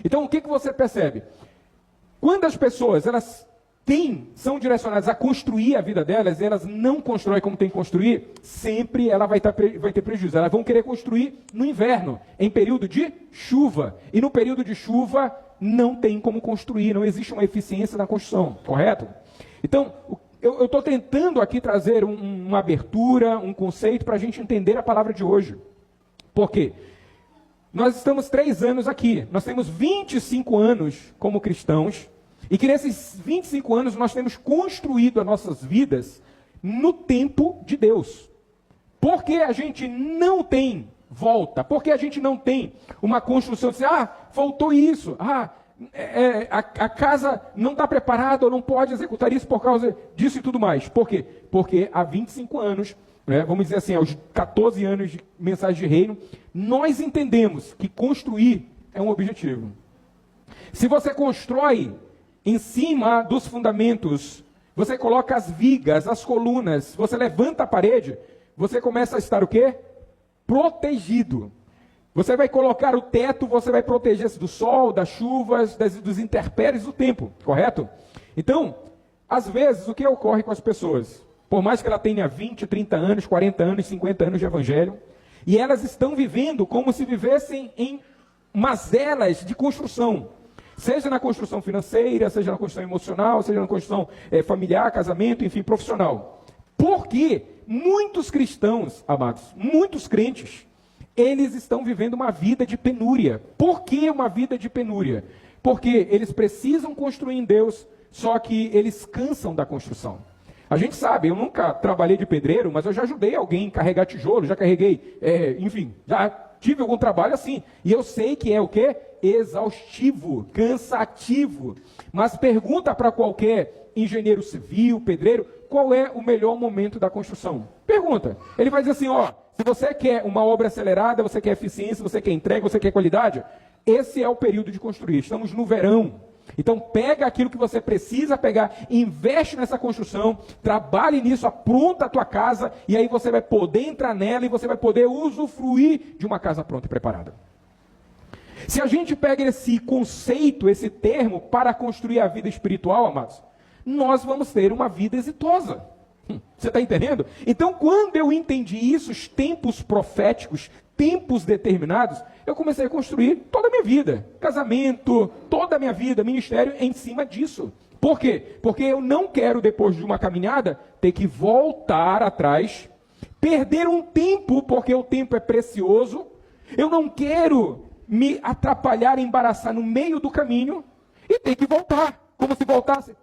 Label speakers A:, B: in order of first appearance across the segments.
A: Então, o que você percebe? Quando as pessoas, são direcionadas a construir a vida delas, e elas não constroem como tem que construir, sempre ela vai ter prejuízo. Elas vão querer construir no inverno, em período de chuva. E no período de chuva, não tem como construir, não existe uma eficiência na construção, correto? Então, eu estou tentando aqui trazer uma abertura, um conceito para a gente entender a palavra de hoje. Por quê? Nós estamos 3 anos aqui, nós temos 25 anos como cristãos, e que nesses 25 anos nós temos construído as nossas vidas no tempo de Deus. Porque a gente não tem volta, porque a gente não tem uma construção de faltou isso, a casa não está preparada, ou não pode executar isso por causa disso e tudo mais. Por quê? Porque há 25 anos, vamos dizer assim, aos 14 anos de mensagem de reino, nós entendemos que construir é um objetivo. Se você constrói em cima dos fundamentos, você coloca as vigas, as colunas, você levanta a parede, você começa a estar o quê? Protegido. Você vai colocar o teto, você vai proteger-se do sol, das chuvas, dos intempéries do tempo, correto? Então, às vezes, o que ocorre com as pessoas? Por mais que ela tenha 20, 30 anos, 40 anos, 50 anos de evangelho, e elas estão vivendo como se vivessem em mazelas de construção. Seja na construção financeira, seja na construção emocional, seja na construção familiar, casamento, enfim, profissional. Porque muitos cristãos, amados, muitos crentes, eles estão vivendo uma vida de penúria. Por que uma vida de penúria? Porque eles precisam construir em Deus, só que eles cansam da construção. A gente sabe, eu nunca trabalhei de pedreiro, mas eu já ajudei alguém a carregar tijolo, já carreguei, enfim, já tive algum trabalho assim. E eu sei que é o quê? Exaustivo, cansativo. Mas pergunta para qualquer engenheiro civil, pedreiro, qual é o melhor momento da construção? Pergunta. Ele vai dizer assim, se você quer uma obra acelerada, você quer eficiência, você quer entrega, você quer qualidade, esse é o período de construir. Estamos no verão. Então pega aquilo que você precisa pegar, investe nessa construção, trabalhe nisso, apronta a tua casa, e aí você vai poder entrar nela e você vai poder usufruir de uma casa pronta e preparada. Se a gente pega esse conceito, esse termo, para construir a vida espiritual, amados, nós vamos ter uma vida exitosa. Você está entendendo? Então, quando eu entendi isso, os tempos proféticos, tempos determinados, eu comecei a construir toda a minha vida. Casamento, toda a minha vida, ministério, em cima disso. Por quê? Porque eu não quero, depois de uma caminhada, ter que voltar atrás, perder um tempo, porque o tempo é precioso. Eu não quero me atrapalhar, embaraçar no meio do caminho e ter que voltar. Como se voltasse,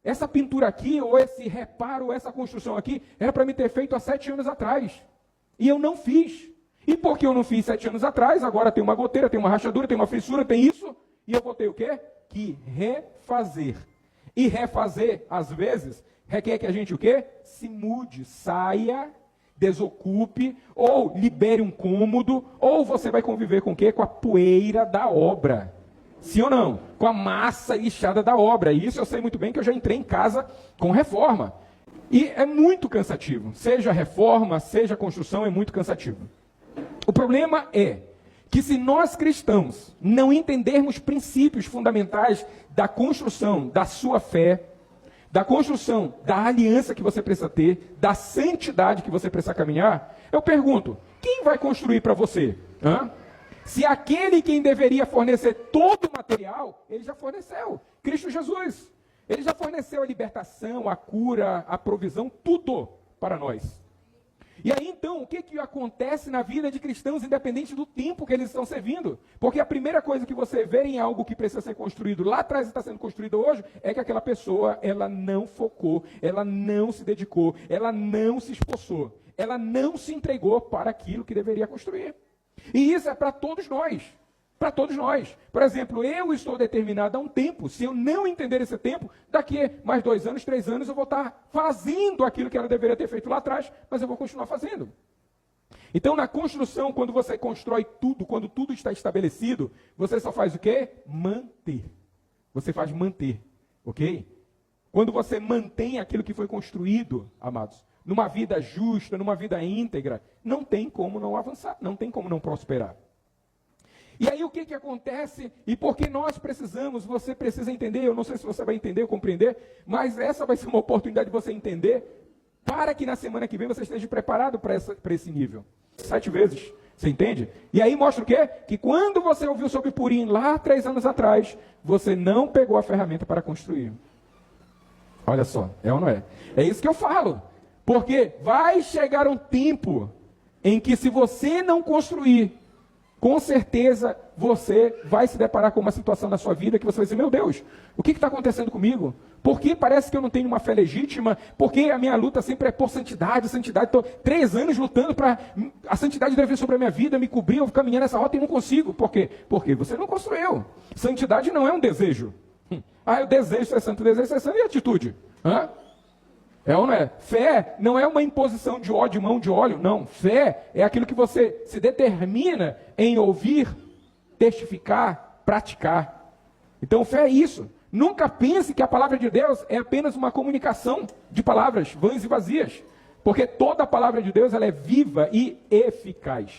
A: essa pintura aqui, ou esse reparo, ou essa construção aqui, era para me ter feito há 7 anos atrás. E eu não fiz. E porque eu não fiz 7 anos atrás, agora tem uma goteira, tem uma rachadura, tem uma fissura, tem isso, e eu vou ter o quê? Que refazer. E refazer, às vezes, requer que a gente o quê? Se mude, saia, desocupe, ou libere um cômodo, ou você vai conviver com o quê? Com a poeira da obra. Sim ou não? Com a massa lixada da obra. E isso eu sei muito bem que eu já entrei em casa com reforma. E é muito cansativo. Seja reforma, seja construção, é muito cansativo. O problema é que se nós cristãos não entendermos princípios fundamentais da construção da sua fé, da construção da aliança que você precisa ter, da santidade que você precisa caminhar, eu pergunto, quem vai construir para você? Se aquele quem deveria fornecer todo o material, ele já forneceu, Cristo Jesus. Ele já forneceu a libertação, a cura, a provisão, tudo para nós. E aí então, o que acontece na vida de cristãos, independente do tempo que eles estão servindo? Porque a primeira coisa que você vê em algo que precisa ser construído lá atrás e está sendo construído hoje, é que aquela pessoa, ela não focou, ela não se dedicou, ela não se esforçou, ela não se entregou para aquilo que deveria construir. E isso é para todos nós. Para todos nós. Por exemplo, eu estou determinado a um tempo. Se eu não entender esse tempo, daqui mais 2 anos, 3 anos, eu vou estar fazendo aquilo que ela deveria ter feito lá atrás, mas eu vou continuar fazendo. Então, na construção, quando você constrói tudo, quando tudo está estabelecido, você só faz o quê? Manter. Você faz manter, ok? Quando você mantém aquilo que foi construído, amados, numa vida justa, numa vida íntegra, não tem como não avançar, não tem como não prosperar. E aí o que acontece? E porque nós precisamos, você precisa entender, eu não sei se você vai entender ou compreender, mas essa vai ser uma oportunidade de você entender, para que na semana que vem você esteja preparado para esse nível. 7 vezes, você entende? E aí mostra o quê? Que quando você ouviu sobre Purim lá 3 anos atrás, você não pegou a ferramenta para construir. Olha só, é ou não é? É isso que eu falo. Porque vai chegar um tempo em que se você não construir, com certeza você vai se deparar com uma situação na sua vida que você vai dizer, meu Deus, o que está acontecendo comigo? Por que parece que eu não tenho uma fé legítima? Por que a minha luta sempre é por santidade? Estou 3 anos lutando para a santidade deve vir sobre a minha vida, me cobrir, eu vou caminhar nessa rota e não consigo. Por quê? Porque você não construiu. Santidade não é um desejo. Eu desejo ser santo, e atitude? Hã? É ou não é? Fé não é uma imposição de ódio, de mão de óleo, não. Fé é aquilo que você se determina em ouvir, testificar, praticar. Então fé é isso. Nunca pense que a palavra de Deus é apenas uma comunicação de palavras vãs e vazias. Porque toda a palavra de Deus ela é viva e eficaz.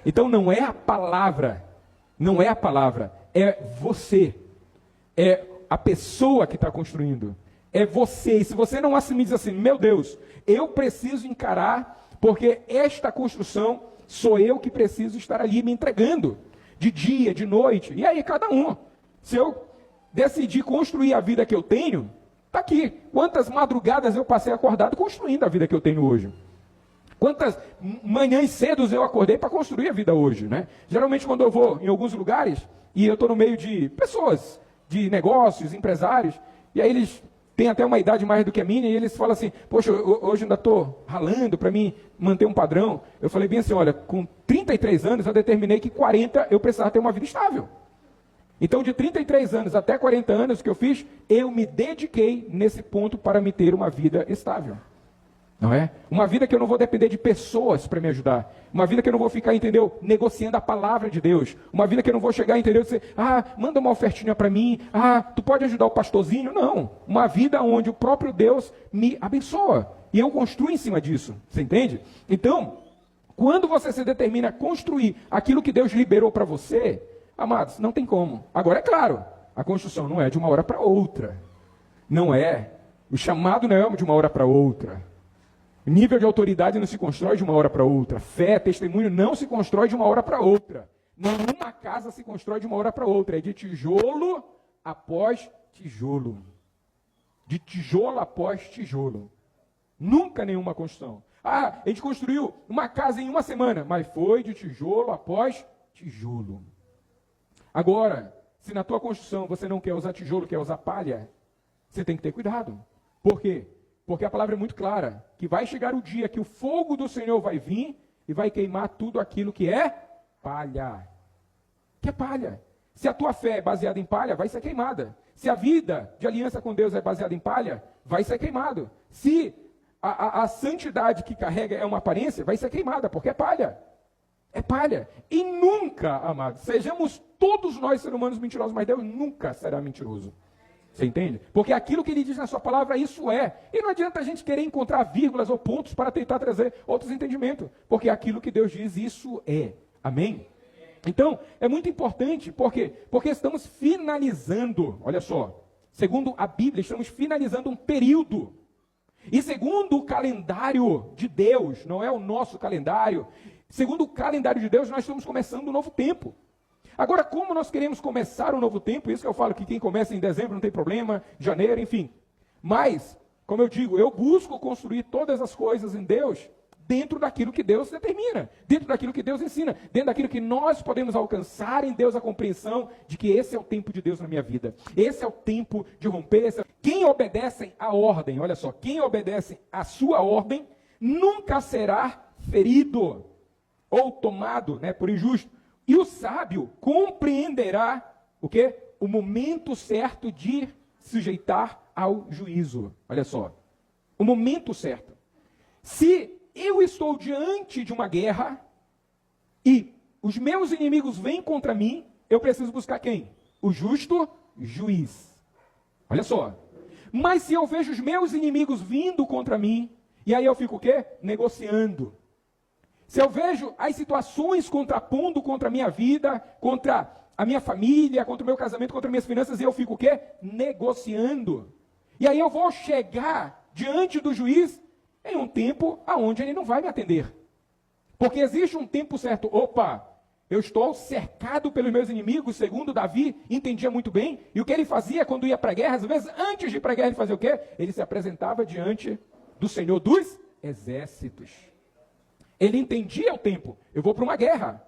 A: Então não é a palavra, é você. É a pessoa que está construindo. É você. E se você não assumir, diz assim, meu Deus, eu preciso encarar, porque esta construção sou eu que preciso estar ali me entregando. De dia, de noite. E aí, cada um. Se eu decidir construir a vida que eu tenho, está aqui. Quantas madrugadas eu passei acordado construindo a vida que eu tenho hoje. Quantas manhãs cedo eu acordei para construir a vida hoje, né? Geralmente quando eu vou em alguns lugares, e eu estou no meio de pessoas, de negócios, empresários, e aí eles têm até uma idade mais do que a minha, e eles falam assim, poxa, hoje ainda estou ralando para mim manter um padrão. Eu falei bem assim, olha, com 33 anos eu determinei que 40 eu precisava ter uma vida estável. Então de 33 anos até 40 anos que eu fiz, eu me dediquei nesse ponto para me ter uma vida estável. Não é? Uma vida que eu não vou depender de pessoas para me ajudar. Uma vida que eu não vou ficar, entendeu? Negociando a palavra de Deus. Uma vida que eu não vou chegar, entendeu? Dizer, manda uma ofertinha para mim. Tu pode ajudar o pastorzinho? Não. Uma vida onde o próprio Deus me abençoa. E eu construo em cima disso. Você entende? Então, quando você se determina a construir aquilo que Deus liberou para você, amados, não tem como. Agora, é claro, a construção não é de uma hora para outra. Não é. O chamado não é de uma hora para outra. O nível de autoridade não se constrói de uma hora para outra. Fé, testemunho não se constrói de uma hora para outra. Nenhuma casa se constrói de uma hora para outra. É de tijolo após tijolo. De tijolo após tijolo. Nunca nenhuma construção. A gente construiu uma casa em uma semana, mas foi de tijolo após tijolo. Agora, se na tua construção você não quer usar tijolo, quer usar palha, você tem que ter cuidado. Por quê? Porque a palavra é muito clara, que vai chegar o dia que o fogo do Senhor vai vir e vai queimar tudo aquilo que é palha. Que é palha. Se a tua fé é baseada em palha, vai ser queimada. Se a vida de aliança com Deus é baseada em palha, vai ser queimado. Se a santidade que carrega é uma aparência, vai ser queimada, porque é palha. É palha. E nunca, amados, sejamos todos nós seres humanos mentirosos, mas Deus nunca será mentiroso. Você entende? Porque aquilo que ele diz na sua palavra, isso é. E não adianta a gente querer encontrar vírgulas ou pontos para tentar trazer outros entendimentos. Porque aquilo que Deus diz, isso é. Amém? Então, é muito importante, por quê? Porque estamos finalizando, olha só, segundo a Bíblia, estamos finalizando um período. E segundo o calendário de Deus, não é o nosso calendário, segundo o calendário de Deus, nós estamos começando um novo tempo. Agora, como nós queremos começar um novo tempo, isso que eu falo que quem começa em dezembro não tem problema, janeiro, enfim. Mas, como eu digo, eu busco construir todas as coisas em Deus dentro daquilo que Deus determina, dentro daquilo que Deus ensina, dentro daquilo que nós podemos alcançar em Deus a compreensão de que esse é o tempo de Deus na minha vida. Esse é o tempo de romper. Quem obedece à ordem, olha só, quem obedece à sua ordem nunca será ferido ou tomado, por injusto. E o sábio compreenderá o quê? O momento certo de sujeitar ao juízo. Olha só. O momento certo. Se eu estou diante de uma guerra e os meus inimigos vêm contra mim, eu preciso buscar quem? O justo juiz. Olha só. Mas se eu vejo os meus inimigos vindo contra mim, e aí eu fico o quê? Negociando. Se eu vejo as situações contrapondo contra a minha vida, contra a minha família, contra o meu casamento, contra minhas finanças, e eu fico o quê? Negociando. E aí eu vou chegar diante do juiz em um tempo aonde ele não vai me atender. Porque existe um tempo certo. Opa, eu estou cercado pelos meus inimigos, segundo Davi entendia muito bem. E o que ele fazia quando ia para a guerra? Às vezes, antes de ir para a guerra, ele fazia o quê? Ele se apresentava diante do Senhor dos exércitos. Ele entendia o tempo. Eu vou para uma guerra.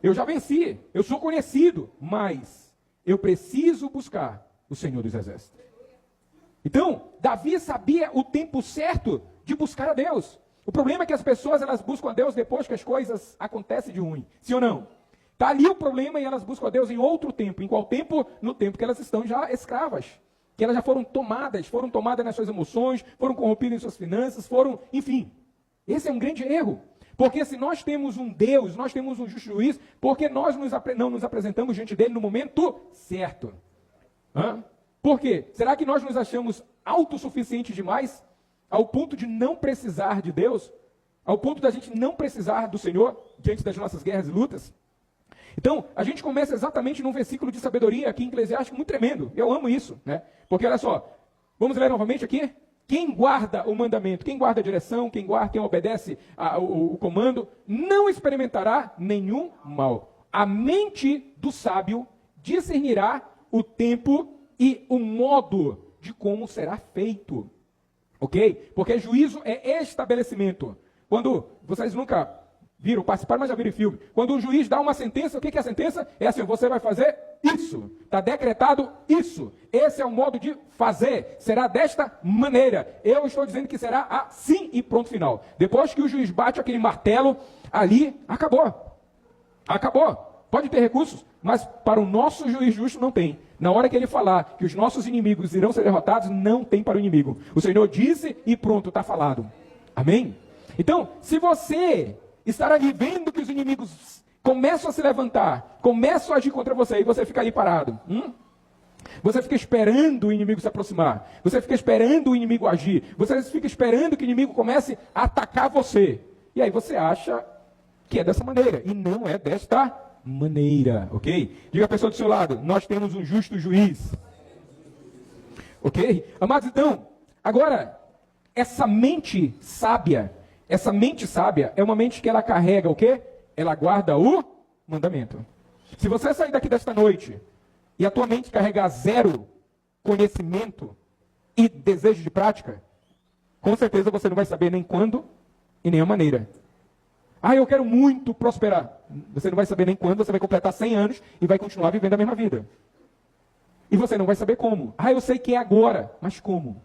A: Eu já venci. Eu sou conhecido. Mas eu preciso buscar o Senhor dos exércitos. Então, Davi sabia o tempo certo de buscar a Deus. O problema é que as pessoas, elas buscam a Deus depois que as coisas acontecem de ruim. Sim ou não? Está ali o problema e elas buscam a Deus em outro tempo. Em qual tempo? No tempo que elas estão já escravas. Que elas já foram tomadas nas suas emoções, foram corrompidas em suas finanças, enfim. Esse é um grande erro. Porque se nós temos um Deus, nós temos um justo juiz, porque nós não nos apresentamos diante dele no momento certo? Por quê? Será que nós nos achamos autossuficientes demais, ao ponto de não precisar de Deus? Ao ponto da gente não precisar do Senhor, diante das nossas guerras e lutas? Então, a gente começa exatamente num versículo de sabedoria aqui em Eclesiástico muito tremendo. Eu amo isso, né? Porque olha só, vamos ler novamente aqui? Quem guarda o mandamento, quem guarda a direção, quem obedece o comando, não experimentará nenhum mal. A mente do sábio discernirá o tempo e o modo de como será feito. Ok? Porque juízo é estabelecimento. Quando vocês nunca viram, participaram, mas já viram filme. Quando o juiz dá uma sentença, o que é a sentença? É assim, você vai fazer isso. Está decretado isso. Esse é o modo de fazer. Será desta maneira. Eu estou dizendo que será assim e pronto, final. Depois que o juiz bate aquele martelo, ali, acabou. Acabou. Pode ter recursos, mas para o nosso juiz justo não tem. Na hora que ele falar que os nossos inimigos irão ser derrotados, não tem para o inimigo. O Senhor disse e pronto, está falado. Amém? Então, se você estar ali vendo que os inimigos começam a se levantar, começam a agir contra você, e você fica ali parado. Você fica esperando o inimigo se aproximar. Você fica esperando o inimigo agir. Você fica esperando que o inimigo comece a atacar você. E aí você acha que é dessa maneira. E não é desta maneira. Ok? Diga a pessoa do seu lado, nós temos um justo juiz. Ok? Amados, então, agora, essa mente sábia é uma mente que ela carrega o quê? Ela guarda o mandamento. Se você sair daqui desta noite e a tua mente carregar zero conhecimento e desejo de prática, com certeza você não vai saber nem quando e nem a maneira. Eu quero muito prosperar. Você não vai saber nem quando, você vai completar 100 anos e vai continuar vivendo a mesma vida. E você não vai saber como. Eu sei que é agora, mas como?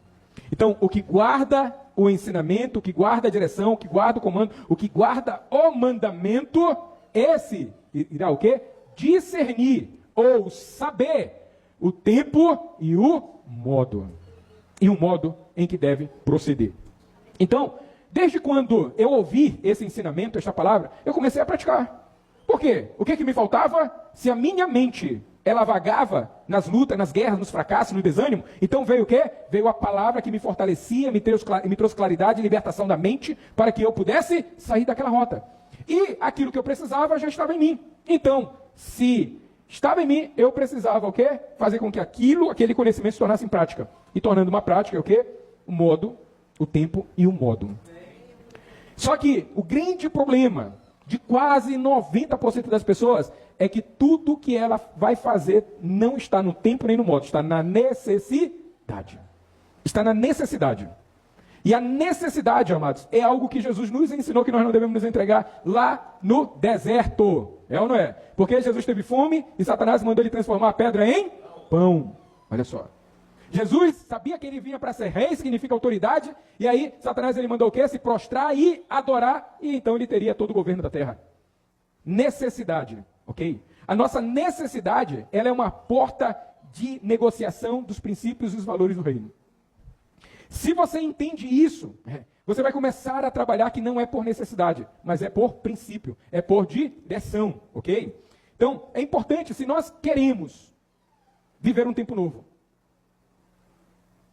A: Então, o que guarda o ensinamento, o que guarda a direção, o que guarda o comando, o que guarda o mandamento, esse irá o quê? Discernir ou saber o tempo e o modo. E o modo em que deve proceder. Então, desde quando eu ouvi esse ensinamento, esta palavra, eu comecei a praticar. Por quê? O que me faltava? Se a minha mente ela vagava nas lutas, nas guerras, nos fracassos, no desânimo. Então veio o quê? Veio a palavra que me fortalecia, me trouxe claridade e libertação da mente para que eu pudesse sair daquela rota. E aquilo que eu precisava já estava em mim. Então, se estava em mim, eu precisava o quê? Fazer com que aquele conhecimento se tornasse em prática. E tornando uma prática, o quê? O modo, o tempo e o modo. Só que o grande problema de quase 90% das pessoas é que tudo que ela vai fazer não está no tempo nem no modo, está na necessidade. Está na necessidade. E a necessidade, amados, é algo que Jesus nos ensinou que nós não devemos nos entregar lá no deserto. É ou não é? Porque Jesus teve fome e Satanás mandou ele transformar a pedra em pão. Olha só. Jesus sabia que ele vinha para ser rei, significa autoridade, e aí Satanás ele mandou o quê? Se prostrar e adorar, e então ele teria todo o governo da terra. Necessidade, ok? A nossa necessidade, ela é uma porta de negociação dos princípios e os valores do reino. Se você entende isso, você vai começar a trabalhar que não é por necessidade, mas é por princípio, é por direção, ok? Então, é importante, se nós queremos viver um tempo novo,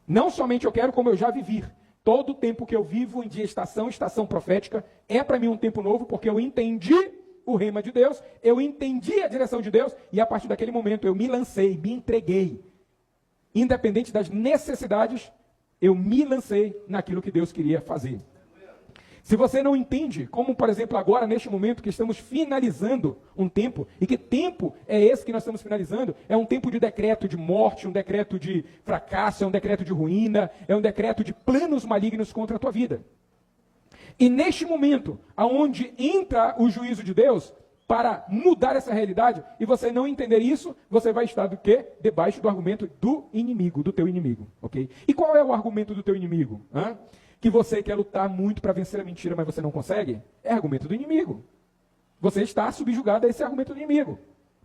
A: não somente eu quero, como eu já vivi. Todo o tempo que eu vivo em dia estação profética, é para mim um tempo novo, porque eu entendi o rema de Deus, eu entendi a direção de Deus, e a partir daquele momento eu me lancei, me entreguei. Independente das necessidades, eu me lancei naquilo que Deus queria fazer. Se você não entende, como por exemplo agora, neste momento que estamos finalizando um tempo, e que tempo é esse que nós estamos finalizando? É um tempo de decreto de morte, um decreto de fracasso, é um decreto de ruína, é um decreto de planos malignos contra a tua vida. E neste momento, aonde entra o juízo de Deus, para mudar essa realidade, e você não entender isso, você vai estar do quê? Debaixo do argumento do inimigo, do teu inimigo, ok? E qual é o argumento do teu inimigo? Que você quer lutar muito para vencer a mentira, mas você não consegue? É argumento do inimigo. Você está subjugado a esse argumento do inimigo.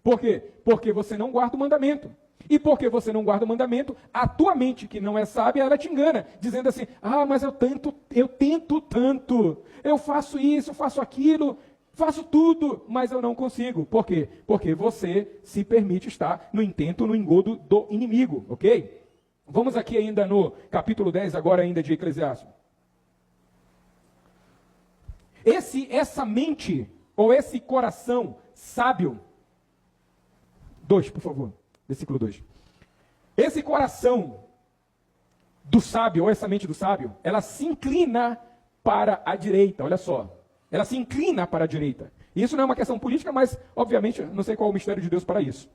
A: Por quê? Porque você não guarda o mandamento. E porque você não guarda o mandamento, a tua mente, que não é sábia, ela te engana, dizendo assim, mas eu tento tanto, eu faço isso, faço aquilo, faço tudo, mas eu não consigo. Por quê? Porque você se permite estar no intento, no engodo do inimigo, ok? Vamos aqui ainda no capítulo 10, agora ainda de Eclesiastes. Essa mente, ou esse coração sábio, 2, por favor, versículo 2. Esse coração do sábio, ou essa mente do sábio, ela se inclina para a direita, olha só. Ela se inclina para a direita. Isso não é uma questão política, mas, obviamente, não sei qual é o mistério de Deus para isso.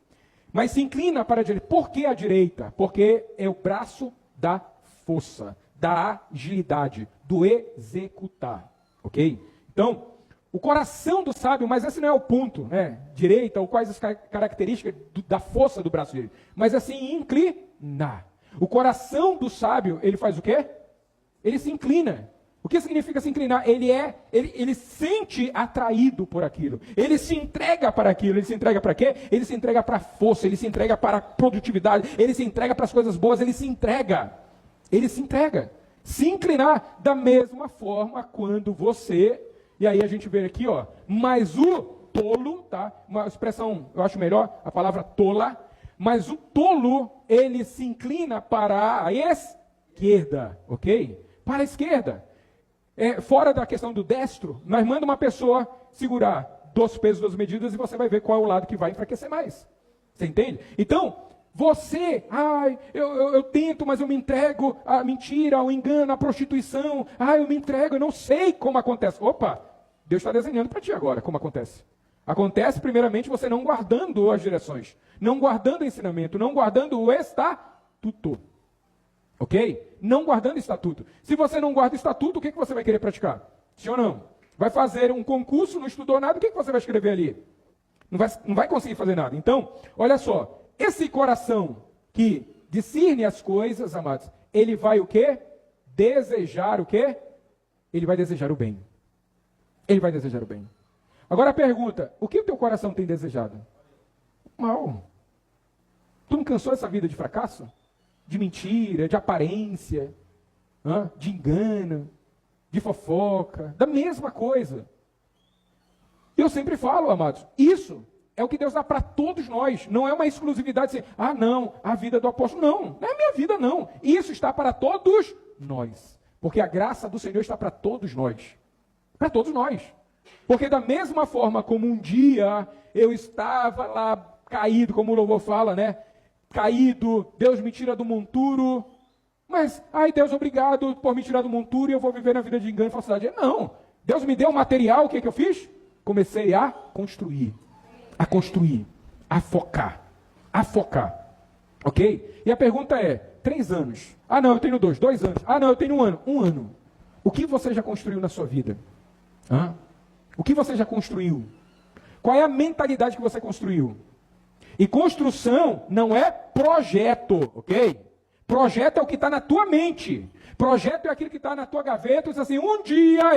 A: Mas se inclina para a direita. Por que a direita? Porque é o braço da força, da agilidade, do executar, ok? Então, o coração do sábio, mas esse não é o ponto, né? Direita, ou quais as características da força do braço dele. Mas assim, inclinar. O coração do sábio, ele faz o quê? Ele se inclina. O que significa se inclinar? Ele sente atraído por aquilo. Ele se entrega para aquilo. Ele se entrega para quê? Ele se entrega para a força, ele se entrega para a produtividade, ele se entrega para as coisas boas, ele se entrega. Ele se entrega. Se inclinar da mesma forma quando você... E aí a gente vê aqui, mas o tolo, tá? Uma expressão, eu acho melhor, a palavra tola, mas o tolo, ele se inclina para a esquerda, ok? Para a esquerda. Fora da questão do destro, nós manda uma pessoa segurar 2 pesos, 2 medidas, e você vai ver qual é o lado que vai enfraquecer mais. Você entende? Então, você, eu tento, mas eu me entrego à mentira, ao engano, à prostituição. Eu me entrego, eu não sei como acontece. Opa, Deus está desenhando para ti agora como acontece. Acontece, primeiramente, você não guardando as direções, não guardando o ensinamento, não guardando o estatuto. Ok? Não guardando o estatuto. Se você não guarda o estatuto, o que você vai querer praticar? Sim ou não? Vai fazer um concurso, não estudou nada, o que você vai escrever ali? Não vai conseguir fazer nada. Então, olha só. Esse coração que discerne as coisas, amados, ele vai o quê? Desejar o quê? Ele vai desejar o bem. Ele vai desejar o bem. Agora a pergunta, o que o teu coração tem desejado? Mal. Tu não cansou dessa vida de fracasso? De mentira, de aparência, de engano, de fofoca, da mesma coisa. Eu sempre falo, amados, isso é o que Deus dá para todos nós. Não é uma exclusividade assim, não, a vida do apóstolo. Não é a minha vida, não. Isso está para todos nós. Porque a graça do Senhor está para todos nós. Para todos nós. Porque da mesma forma como um dia eu estava lá caído, como o louvor fala, né? Caído, Deus me tira do monturo. Mas, Deus, obrigado por me tirar do monturo e eu vou viver na vida de engano e falsidade. Não. Deus me deu um material, o que eu fiz? Comecei a construir, a focar, ok? E a pergunta é, 3 anos, não, eu tenho 2 anos, não, eu tenho 1 ano, o que você já construiu na sua vida? O que você já construiu? Qual é a mentalidade que você construiu? E construção não é projeto, ok? Projeto é o que está na tua mente. Projeto é aquilo que está na tua gaveta e diz assim, um dia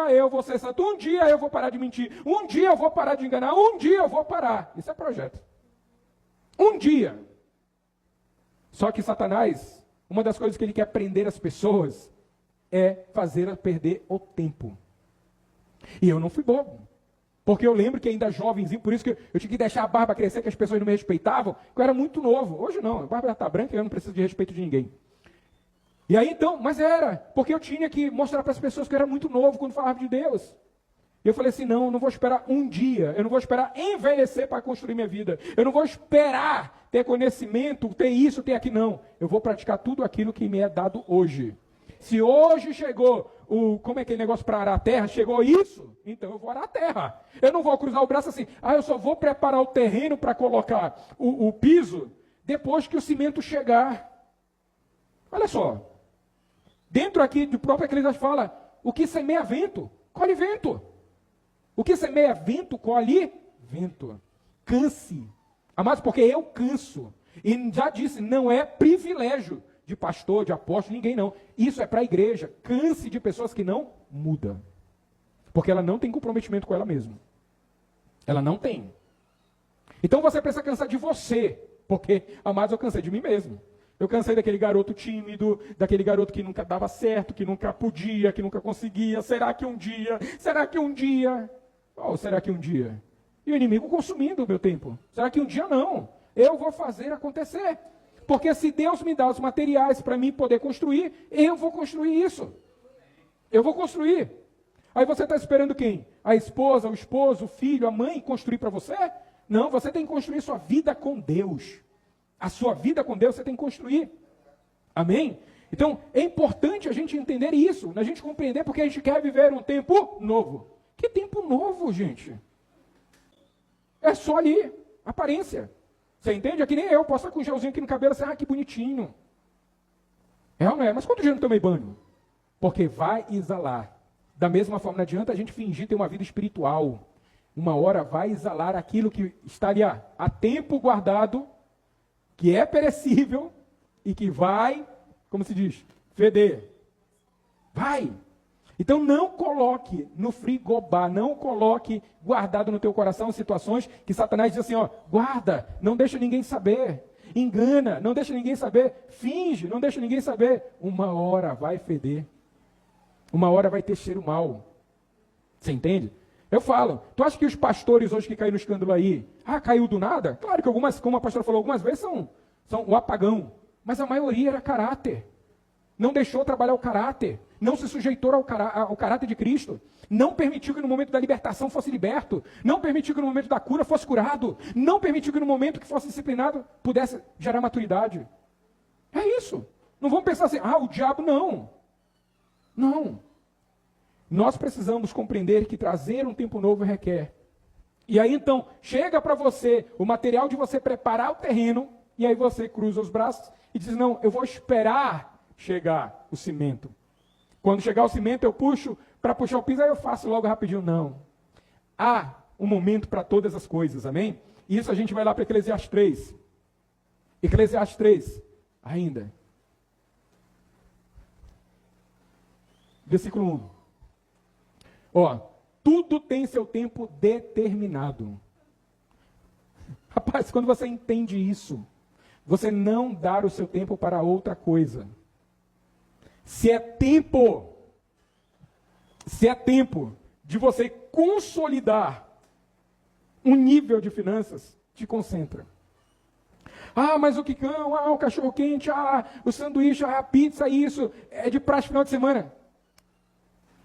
A: eu vou ser santo, um dia eu vou parar de mentir, um dia eu vou parar de enganar, um dia eu vou parar. Isso é projeto. Um dia. Só que Satanás, uma das coisas que ele quer prender as pessoas é fazê-las perder o tempo. E eu não fui bobo. Porque eu lembro que ainda jovenzinho, por isso que eu tinha que deixar a barba crescer, que as pessoas não me respeitavam, porque eu era muito novo. Hoje não, a barba já está branca e eu não preciso de respeito de ninguém. E aí então, mas era, porque eu tinha que mostrar para as pessoas que eu era muito novo quando falava de Deus. E eu falei assim, não, eu não vou esperar um dia, eu não vou esperar envelhecer para construir minha vida. Eu não vou esperar ter conhecimento, ter isso, ter aquilo, não. Eu vou praticar tudo aquilo que me é dado hoje. Se hoje chegou como é aquele negócio para arar a terra, chegou isso, então eu vou arar a terra. Eu não vou cruzar o braço assim, eu só vou preparar o terreno para colocar o piso depois que o cimento chegar. Olha só, dentro aqui do próprio Eclesiastes fala, o que semeia vento, colhe vento. O que semeia vento, colhe vento. Canse. Amados, porque eu canso. E já disse, não é privilégio de pastor, de apóstolo, ninguém não. Isso é para a igreja. Canse de pessoas que não mudam. Porque ela não tem comprometimento com ela mesma. Ela não tem. Então você precisa cansar de você. Porque, amados, eu cansei de mim mesmo. Eu cansei daquele garoto tímido, daquele garoto que nunca dava certo, que nunca podia, que nunca conseguia. Será que um dia? Será que um dia? Ou será que um dia? E o inimigo consumindo o meu tempo. Será que um dia não? Eu vou fazer acontecer. Porque se Deus me dá os materiais para mim poder construir, eu vou construir isso. Eu vou construir. Aí você está esperando quem? A esposa, o esposo, o filho, a mãe construir para você? Não, você tem que construir sua vida com Deus. A sua vida com Deus você tem que construir. Amém? Então, é importante a gente entender isso, a gente compreender porque a gente quer viver um tempo novo. Que tempo novo, gente? É só ali, aparência. Você entende? É que nem eu, posso estar com um gelzinho aqui no cabelo, assim, que bonitinho. É ou não é? Mas quanto dia eu não tomei banho? Porque vai exalar. Da mesma forma, não adianta a gente fingir ter uma vida espiritual. Uma hora vai exalar aquilo que está ali há tempo guardado, que é perecível e que vai, como se diz, feder. Vai. Então não coloque no frigobar, não coloque guardado no teu coração situações que Satanás diz assim, guarda, não deixa ninguém saber, engana, não deixa ninguém saber, finge, não deixa ninguém saber. Uma hora vai feder, uma hora vai ter cheiro mau. Você entende? Eu falo, tu acha que os pastores hoje que caíram no escândalo aí, caiu do nada? Claro que algumas, como a pastora falou, algumas vezes são o apagão, mas a maioria era caráter. Não deixou trabalhar o caráter, não se sujeitou ao caráter de Cristo, não permitiu que no momento da libertação fosse liberto, não permitiu que no momento da cura fosse curado, não permitiu que no momento que fosse disciplinado pudesse gerar maturidade. É isso. Não vamos pensar assim, o diabo não. Não. Nós precisamos compreender que trazer um tempo novo requer. E aí então, chega para você o material de você preparar o terreno, e aí você cruza os braços e diz, não, eu vou esperar chegar o cimento. Quando chegar o cimento, eu puxo, para puxar o piso, aí eu faço logo rapidinho. Não. Há um momento para todas as coisas, amém? Isso a gente vai lá para Eclesiastes 3. Eclesiastes 3, ainda. Versículo 1. Tudo tem seu tempo determinado. Rapaz, quando você entende isso, você não dá o seu tempo para outra coisa. Se é tempo de você consolidar um nível de finanças, te concentra. Mas o quicão, o cachorro quente, o sanduíche, a pizza, isso, é de praxe final de semana.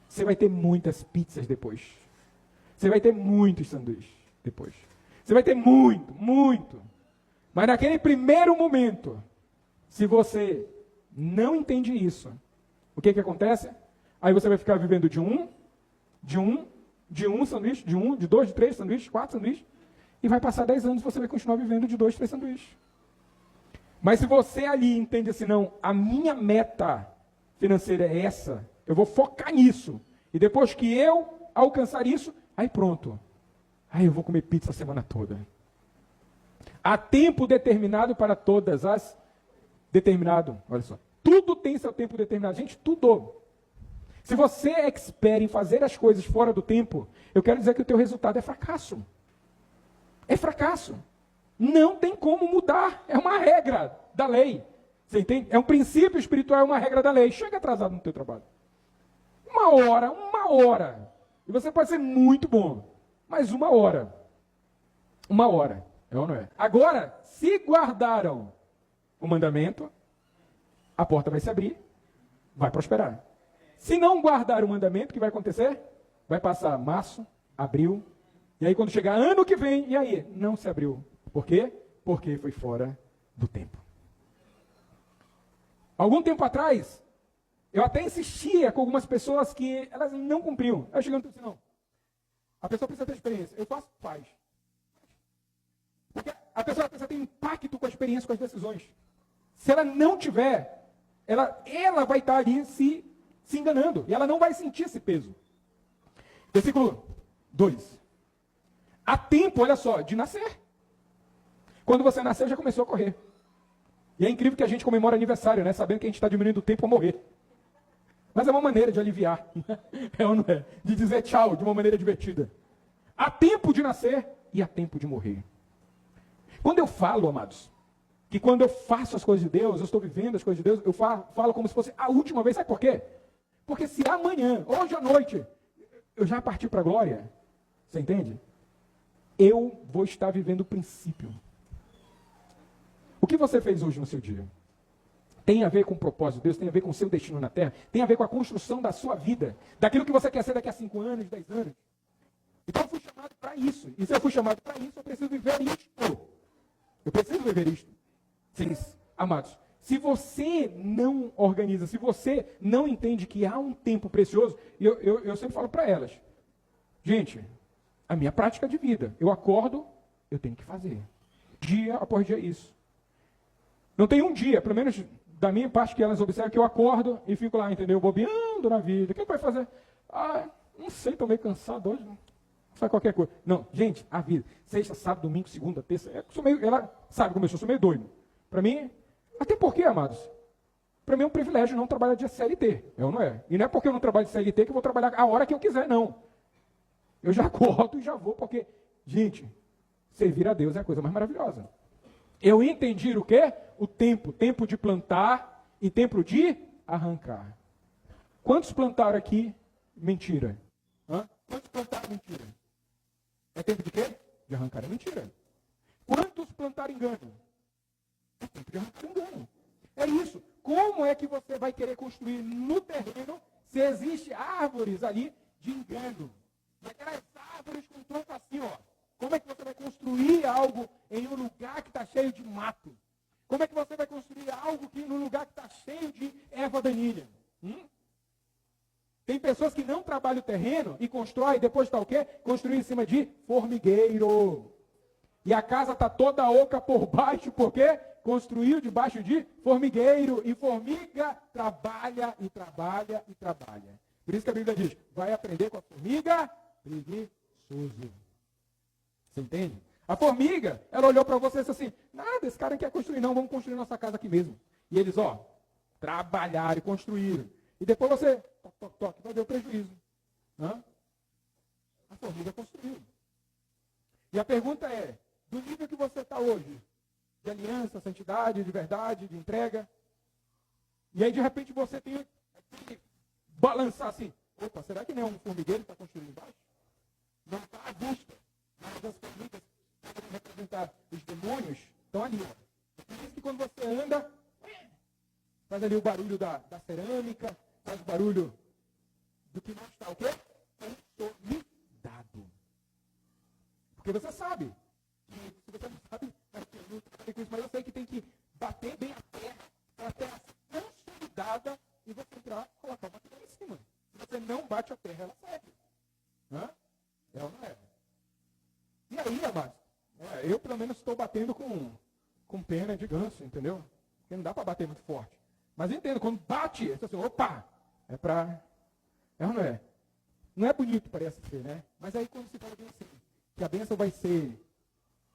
A: Você vai ter muitas pizzas depois. Você vai ter muitos sanduíches depois. Você vai ter muito. Mas naquele primeiro momento, se você não entende isso, o que acontece? Aí você vai ficar vivendo de um sanduíche, de 2, de 3 sanduíches, 4 sanduíches, e vai passar 10 anos e você vai continuar vivendo de 2, 3 sanduíches. Mas se você ali entende assim, não, a minha meta financeira é essa, eu vou focar nisso, e depois que eu alcançar isso, aí pronto. Aí eu vou comer pizza a semana toda. Há tempo determinado para todas as... Determinado, olha só. Tudo tem seu tempo determinado. Gente, tudo. Se você é expert em fazer as coisas fora do tempo, eu quero dizer que o teu resultado é fracasso. É fracasso. Não tem como mudar. É uma regra da lei. Você entende? É um princípio espiritual, é uma regra da lei. Chega atrasado no teu trabalho. Uma hora. E você pode ser muito bom. Mas uma hora. É ou não é? Agora, se guardaram o mandamento, a porta vai se abrir vai prosperar. Se não guardar o mandamento, o que vai acontecer? Vai passar março, abril, e aí quando chegar ano que vem, e aí? Não se abriu. Por quê? Porque foi fora do tempo. Algum tempo atrás, eu até insistia com algumas pessoas que elas não cumpriam. Aí chegando e disse, não, a pessoa precisa ter experiência. Eu faço, faz. Porque a pessoa precisa ter impacto com a experiência, com as decisões. Se ela não tiver, ela vai estar ali se enganando. E ela não vai sentir esse peso. Versículo 2. Há tempo, olha só, de nascer. Quando você nasceu, já começou a correr. E é incrível que a gente comemora aniversário, né? Sabendo que a gente está diminuindo o tempo a morrer. Mas é uma maneira de aliviar. É ou não é? De dizer tchau de uma maneira divertida. Há tempo de nascer e há tempo de morrer. Quando eu falo, amados, que quando eu faço as coisas de Deus, eu estou vivendo as coisas de Deus, eu falo como se fosse a última vez. Sabe por quê? Porque se amanhã, hoje à noite, eu já partir para a glória, você entende? Eu vou estar vivendo o princípio. O que você fez hoje no seu dia? Tem a ver com o propósito de Deus, tem a ver com o seu destino na terra, tem a ver com a construção da sua vida, daquilo que você quer ser daqui a 5 anos, 10 anos. Então eu fui chamado para isso. E se eu fui chamado para isso, eu preciso viver isto. Eu preciso viver isto. Sim, amados, se você não organiza, se você não entende que há um tempo precioso, eu sempre falo para elas, gente, a minha prática de vida, eu acordo, eu tenho que fazer. Dia após dia isso. Não tem um dia, pelo menos da minha parte, que elas observam que eu acordo e fico lá, entendeu? Bobeando na vida. O que vai fazer? Ah, não sei, estou meio cansado hoje. Faz qualquer coisa. Não, gente, a vida. Sexta, sábado, domingo, segunda, terça. Ela sabe como eu sou meio doido. Para mim, até porque, amados, para mim é um privilégio não trabalhar de CLT. É ou não é? E não é porque eu não trabalho de CLT que eu vou trabalhar a hora que eu quiser, não. Eu já acordo e já vou, porque, gente, servir a Deus é a coisa mais maravilhosa. Eu entendi o quê? O tempo de plantar e tempo de arrancar. Quantos plantaram aqui mentira? Hã? Quantos plantaram mentira? É tempo de quê? De arrancar a mentira. Quantos plantaram engano? É tempo de arrancar engano. É isso. Como é que você vai querer construir no terreno se existe árvores ali de engano? Aquelas árvores com tronco assim, ó. Como é que você vai construir algo em um lugar que está cheio de mato? Como é que você vai construir algo num lugar que está cheio de erva daninha? Tem pessoas que não trabalham o terreno e constroem, depois está o quê? Construir em cima de formigueiro. E a casa está toda oca por baixo, porque construiu debaixo de formigueiro. E formiga trabalha e trabalha e trabalha. Por isso que a Bíblia diz, vai aprender com a formiga preguiçoso. Você entende? A formiga, ela olhou para você e disse assim, nada, esse cara não quer construir não, vamos construir nossa casa aqui mesmo. E eles, trabalharam e construíram. E depois você, toque, vai ver o prejuízo. A formiga construiu. E a pergunta é, do nível que você está hoje, de aliança, santidade, de verdade, de entrega, e aí de repente você tem que balançar assim, opa, será que não é um formigueiro que está construindo embaixo? Não está à vista. Mas as formigas podem representar os demônios, estão ali. Por isso que quando você anda, faz ali o barulho da cerâmica, faz o barulho do que não está o quê? Consolidado. Porque você sabe. Se você não sabe, mas eu sei que tem que bater bem a terra, para a terra consolidada, e você entrar e colocar uma terra em cima. Se você não bate a terra, ela serve. É ou não é? E aí, amados, eu pelo menos estou batendo com pena de ganso, entendeu? Porque não dá para bater muito forte. Mas eu entendo, quando bate, é assim, opa, é para... É ou não é? Não é bonito, parece ser, né? Mas aí quando se fala bem assim, que a bênção vai ser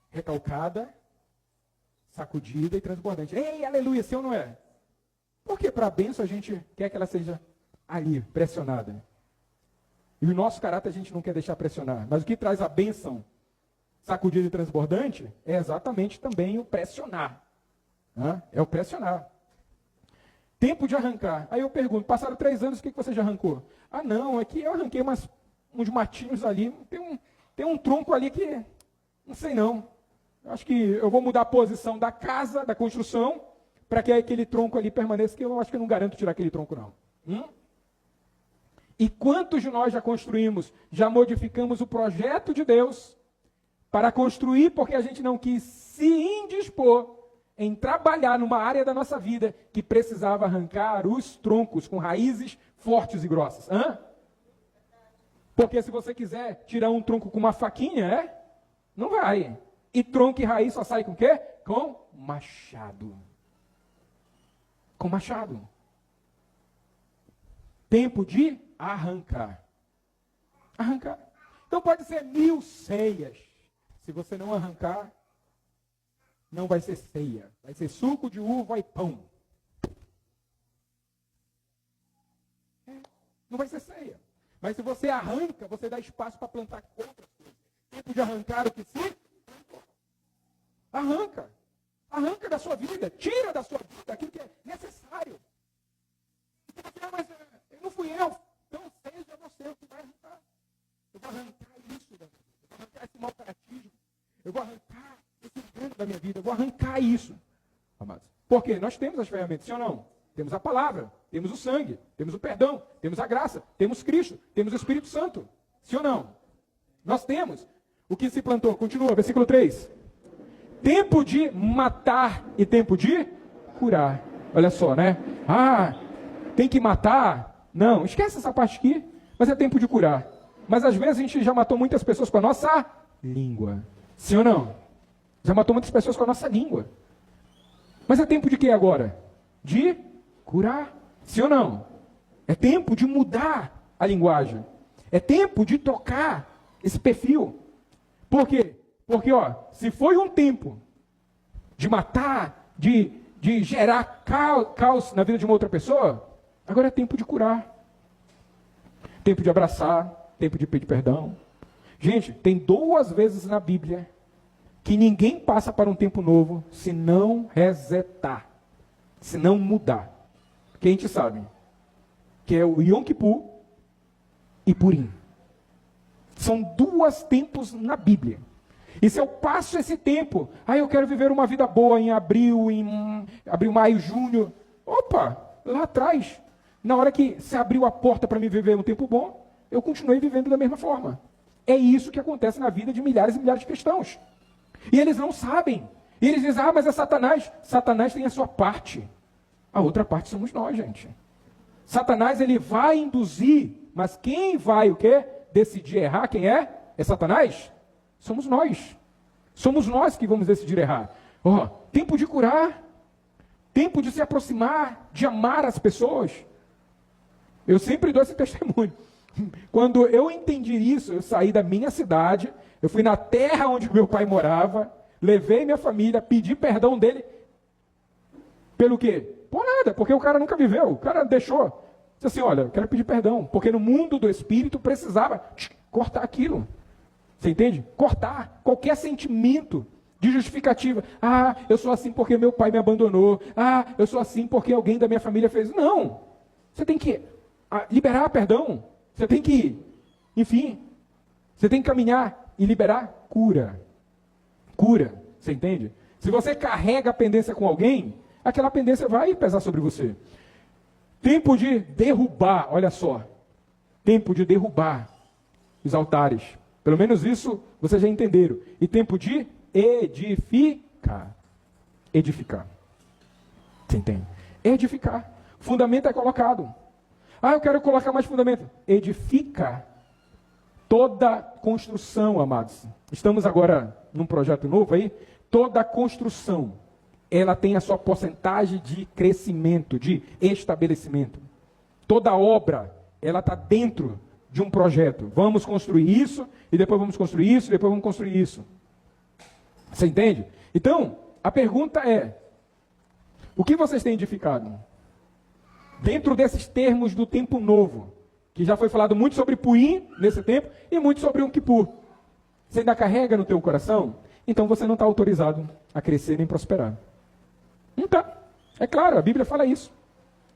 A: recalcada, sacudida e transbordante. Ei, aleluia, sim ou não é? Porque para a bênção a gente quer que ela seja ali, pressionada. E o nosso caráter a gente não quer deixar pressionar. Mas o que traz a bênção sacudida e transbordante é exatamente também o pressionar. É o pressionar. Tempo de arrancar. Aí eu pergunto, passaram 3 anos, o que você já arrancou? Ah, não, é que eu arranquei uns matinhos ali, tem um tronco ali que, não sei não. Eu acho que eu vou mudar a posição da casa, da construção, para que aquele tronco ali permaneça, que eu acho que eu não garanto tirar aquele tronco não. E quantos de nós já construímos, já modificamos o projeto de Deus para construir porque a gente não quis se indispor em trabalhar numa área da nossa vida que precisava arrancar os troncos com raízes fortes e grossas. Porque se você quiser tirar um tronco com uma faquinha, não vai. E tronco e raiz só sai com o quê? Com machado. Com machado. Tempo de arrancar. Arrancar. Então pode ser 1000 ceias. Se você não arrancar, não vai ser ceia. Vai ser suco de uva e pão. Não vai ser ceia. Mas se você arranca, você dá espaço para plantar outras coisas. Tempo de arrancar o que se arranca. Arranca da sua vida. Tira da sua vida aquilo que é necessário. Mas não fui eu. Então seja você o que vai arrancar. Eu vou arrancar isso da minha vida. Eu vou arrancar esse mau caratismo. Eu vou arrancar esse engano da minha vida. Eu vou arrancar isso. Amados. Por quê? Nós temos as ferramentas, sim ou não? Temos a palavra, temos o sangue, temos o perdão, temos a graça, temos Cristo, temos o Espírito Santo. Sim ou não? Nós temos. O que se plantou? Continua, versículo 3. Tempo de matar e tempo de curar. Olha só, né? Tem que matar. Não, esquece essa parte aqui. Mas é tempo de curar. Mas às vezes a gente já matou muitas pessoas com a nossa língua. Sim ou não? Já matou muitas pessoas com a nossa língua. Mas é tempo de quê agora? De curar. Sim ou não? É tempo de mudar a linguagem. É tempo de trocar esse perfil. Por quê? Porque, se foi um tempo de matar, de gerar caos na vida de uma outra pessoa, agora é tempo de curar. Tempo de abraçar, tempo de pedir perdão. Gente, tem 2 vezes na Bíblia que ninguém passa para um tempo novo se não resetar, se não mudar. Que a gente sabe que é o Yom Kippur e Purim. São 2 tempos na Bíblia. E se eu passo esse tempo, eu quero viver uma vida boa em abril, maio, junho. Opa, lá atrás, na hora que se abriu a porta para me viver um tempo bom, eu continuei vivendo da mesma forma. É isso que acontece na vida de milhares e milhares de cristãos. E eles não sabem. E eles dizem, mas é Satanás. Satanás tem a sua parte. A outra parte somos nós, gente. Satanás, ele vai induzir, mas quem vai o quê? Decidir errar, quem é? É Satanás? Somos nós. Somos nós que vamos decidir errar. Tempo de curar. Tempo de se aproximar, de amar as pessoas. Eu sempre dou esse testemunho. Quando eu entendi isso, eu saí da minha cidade, eu fui na terra onde meu pai morava, levei minha família, pedi perdão dele. Pelo quê? Por nada, porque o cara nunca viveu, o cara deixou. Disse assim, olha, eu quero pedir perdão, porque no mundo do espírito precisava cortar aquilo. Você entende? Cortar qualquer sentimento de justificativa. Eu sou assim porque meu pai me abandonou. Eu sou assim porque alguém da minha família fez. Não. Você tem que liberar perdão. Você tem que, enfim, você tem que caminhar e liberar cura. Cura. Você entende? Se você carrega a pendência com alguém, aquela pendência vai pesar sobre você. Tempo de derrubar, olha só. Tempo de derrubar os altares. Pelo menos isso vocês já entenderam. E tempo de edificar. Edificar. Você entende? Edificar. Fundamento é colocado. Eu quero colocar mais fundamento. Edifica. Toda construção, amados. Estamos agora num projeto novo aí. Toda construção, ela tem a sua porcentagem de crescimento, de estabelecimento. Toda obra, ela está dentro de um projeto. Vamos construir isso, e depois vamos construir isso, e depois vamos construir isso. Você entende? Então, a pergunta é, o que vocês têm edificado? Dentro desses termos do tempo novo, que já foi falado muito sobre Purim nesse tempo, e muito sobre Yom Kippur. Você ainda carrega no teu coração? Então você não está autorizado a crescer nem prosperar. Não está. É claro, a Bíblia fala isso.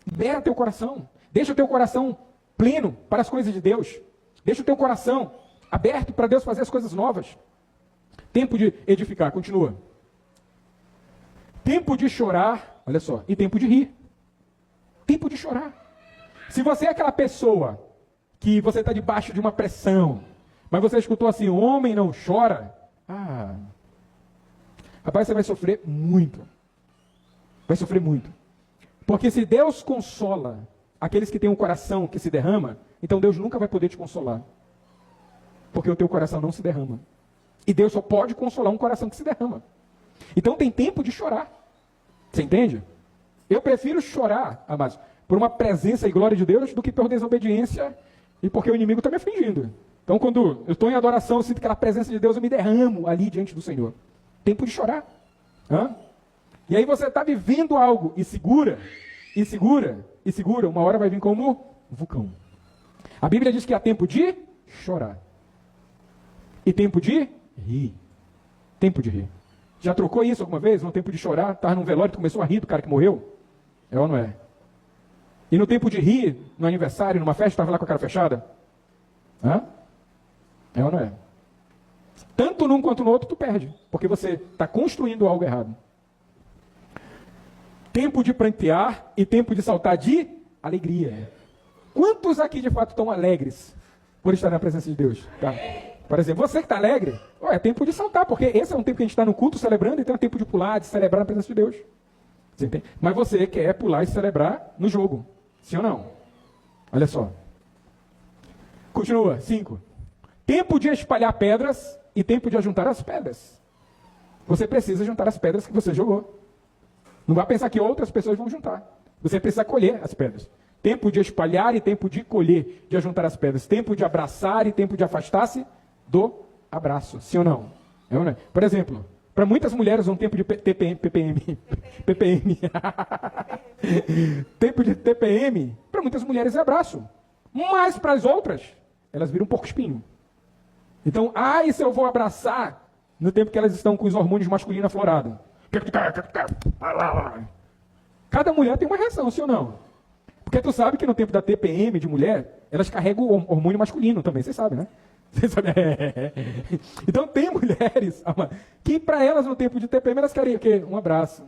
A: Libera teu coração. Deixa o teu coração pleno para as coisas de Deus. Deixa o teu coração aberto para Deus fazer as coisas novas. Tempo de edificar, continua. Tempo de chorar, olha só, e tempo de rir. Tempo de chorar. Se você é aquela pessoa que você está debaixo de uma pressão, mas você escutou assim, homem não chora, rapaz, você vai sofrer muito. Vai sofrer muito. Porque se Deus consola aqueles que têm um coração que se derrama, então Deus nunca vai poder te consolar. Porque o teu coração não se derrama. E Deus só pode consolar um coração que se derrama. Então tem tempo de chorar. Você entende? Eu prefiro chorar, amados, por uma presença e glória de Deus do que por desobediência e porque o inimigo está me afligindo. Então quando eu estou em adoração, eu sinto aquela presença de Deus, eu me derramo ali diante do Senhor. Tempo de chorar. E aí você está vivendo algo e segura, uma hora vai vir como vulcão. A Bíblia diz que há tempo de chorar. E tempo de rir. Tempo de rir. Já trocou isso alguma vez? No tempo de chorar, estava num velório e começou a rir do cara que morreu? É ou não é? E no tempo de rir, no aniversário, numa festa, estava lá com a cara fechada? É ou não é? Tanto num quanto no outro, tu perde. Porque você está construindo algo errado. Tempo de prantear e tempo de saltar de alegria. Quantos aqui de fato estão alegres por estar na presença de Deus? Tá? Por exemplo, você que está alegre, é tempo de saltar, porque esse é um tempo que a gente está no culto celebrando, então é tempo de pular, de celebrar na presença de Deus. Você entende? Mas você quer pular e celebrar no jogo. Sim ou não? Olha só. Continua, 5. Tempo de espalhar pedras e tempo de ajuntar as pedras. Você precisa juntar as pedras que você jogou. Não vai pensar que outras pessoas vão juntar. Você precisa colher as pedras. Tempo de espalhar e tempo de colher, de ajuntar as pedras. Tempo de abraçar e tempo de afastar-se do abraço. Sim ou não? É ou não é? Por exemplo, para muitas mulheres um tempo de PPM. Tempo de TPM, para muitas mulheres é abraço. Mas para as outras, elas viram um porco espinho. Então, e se eu vou abraçar no tempo que elas estão com os hormônios masculinos aflorados? Cada mulher tem uma reação, sim ou não? Porque tu sabe que no tempo da TPM de mulher, elas carregam o hormônio masculino também, vocês sabem, né? Vocês sabem? Então tem mulheres que para elas no tempo de TPM elas querem o quê? Um abraço,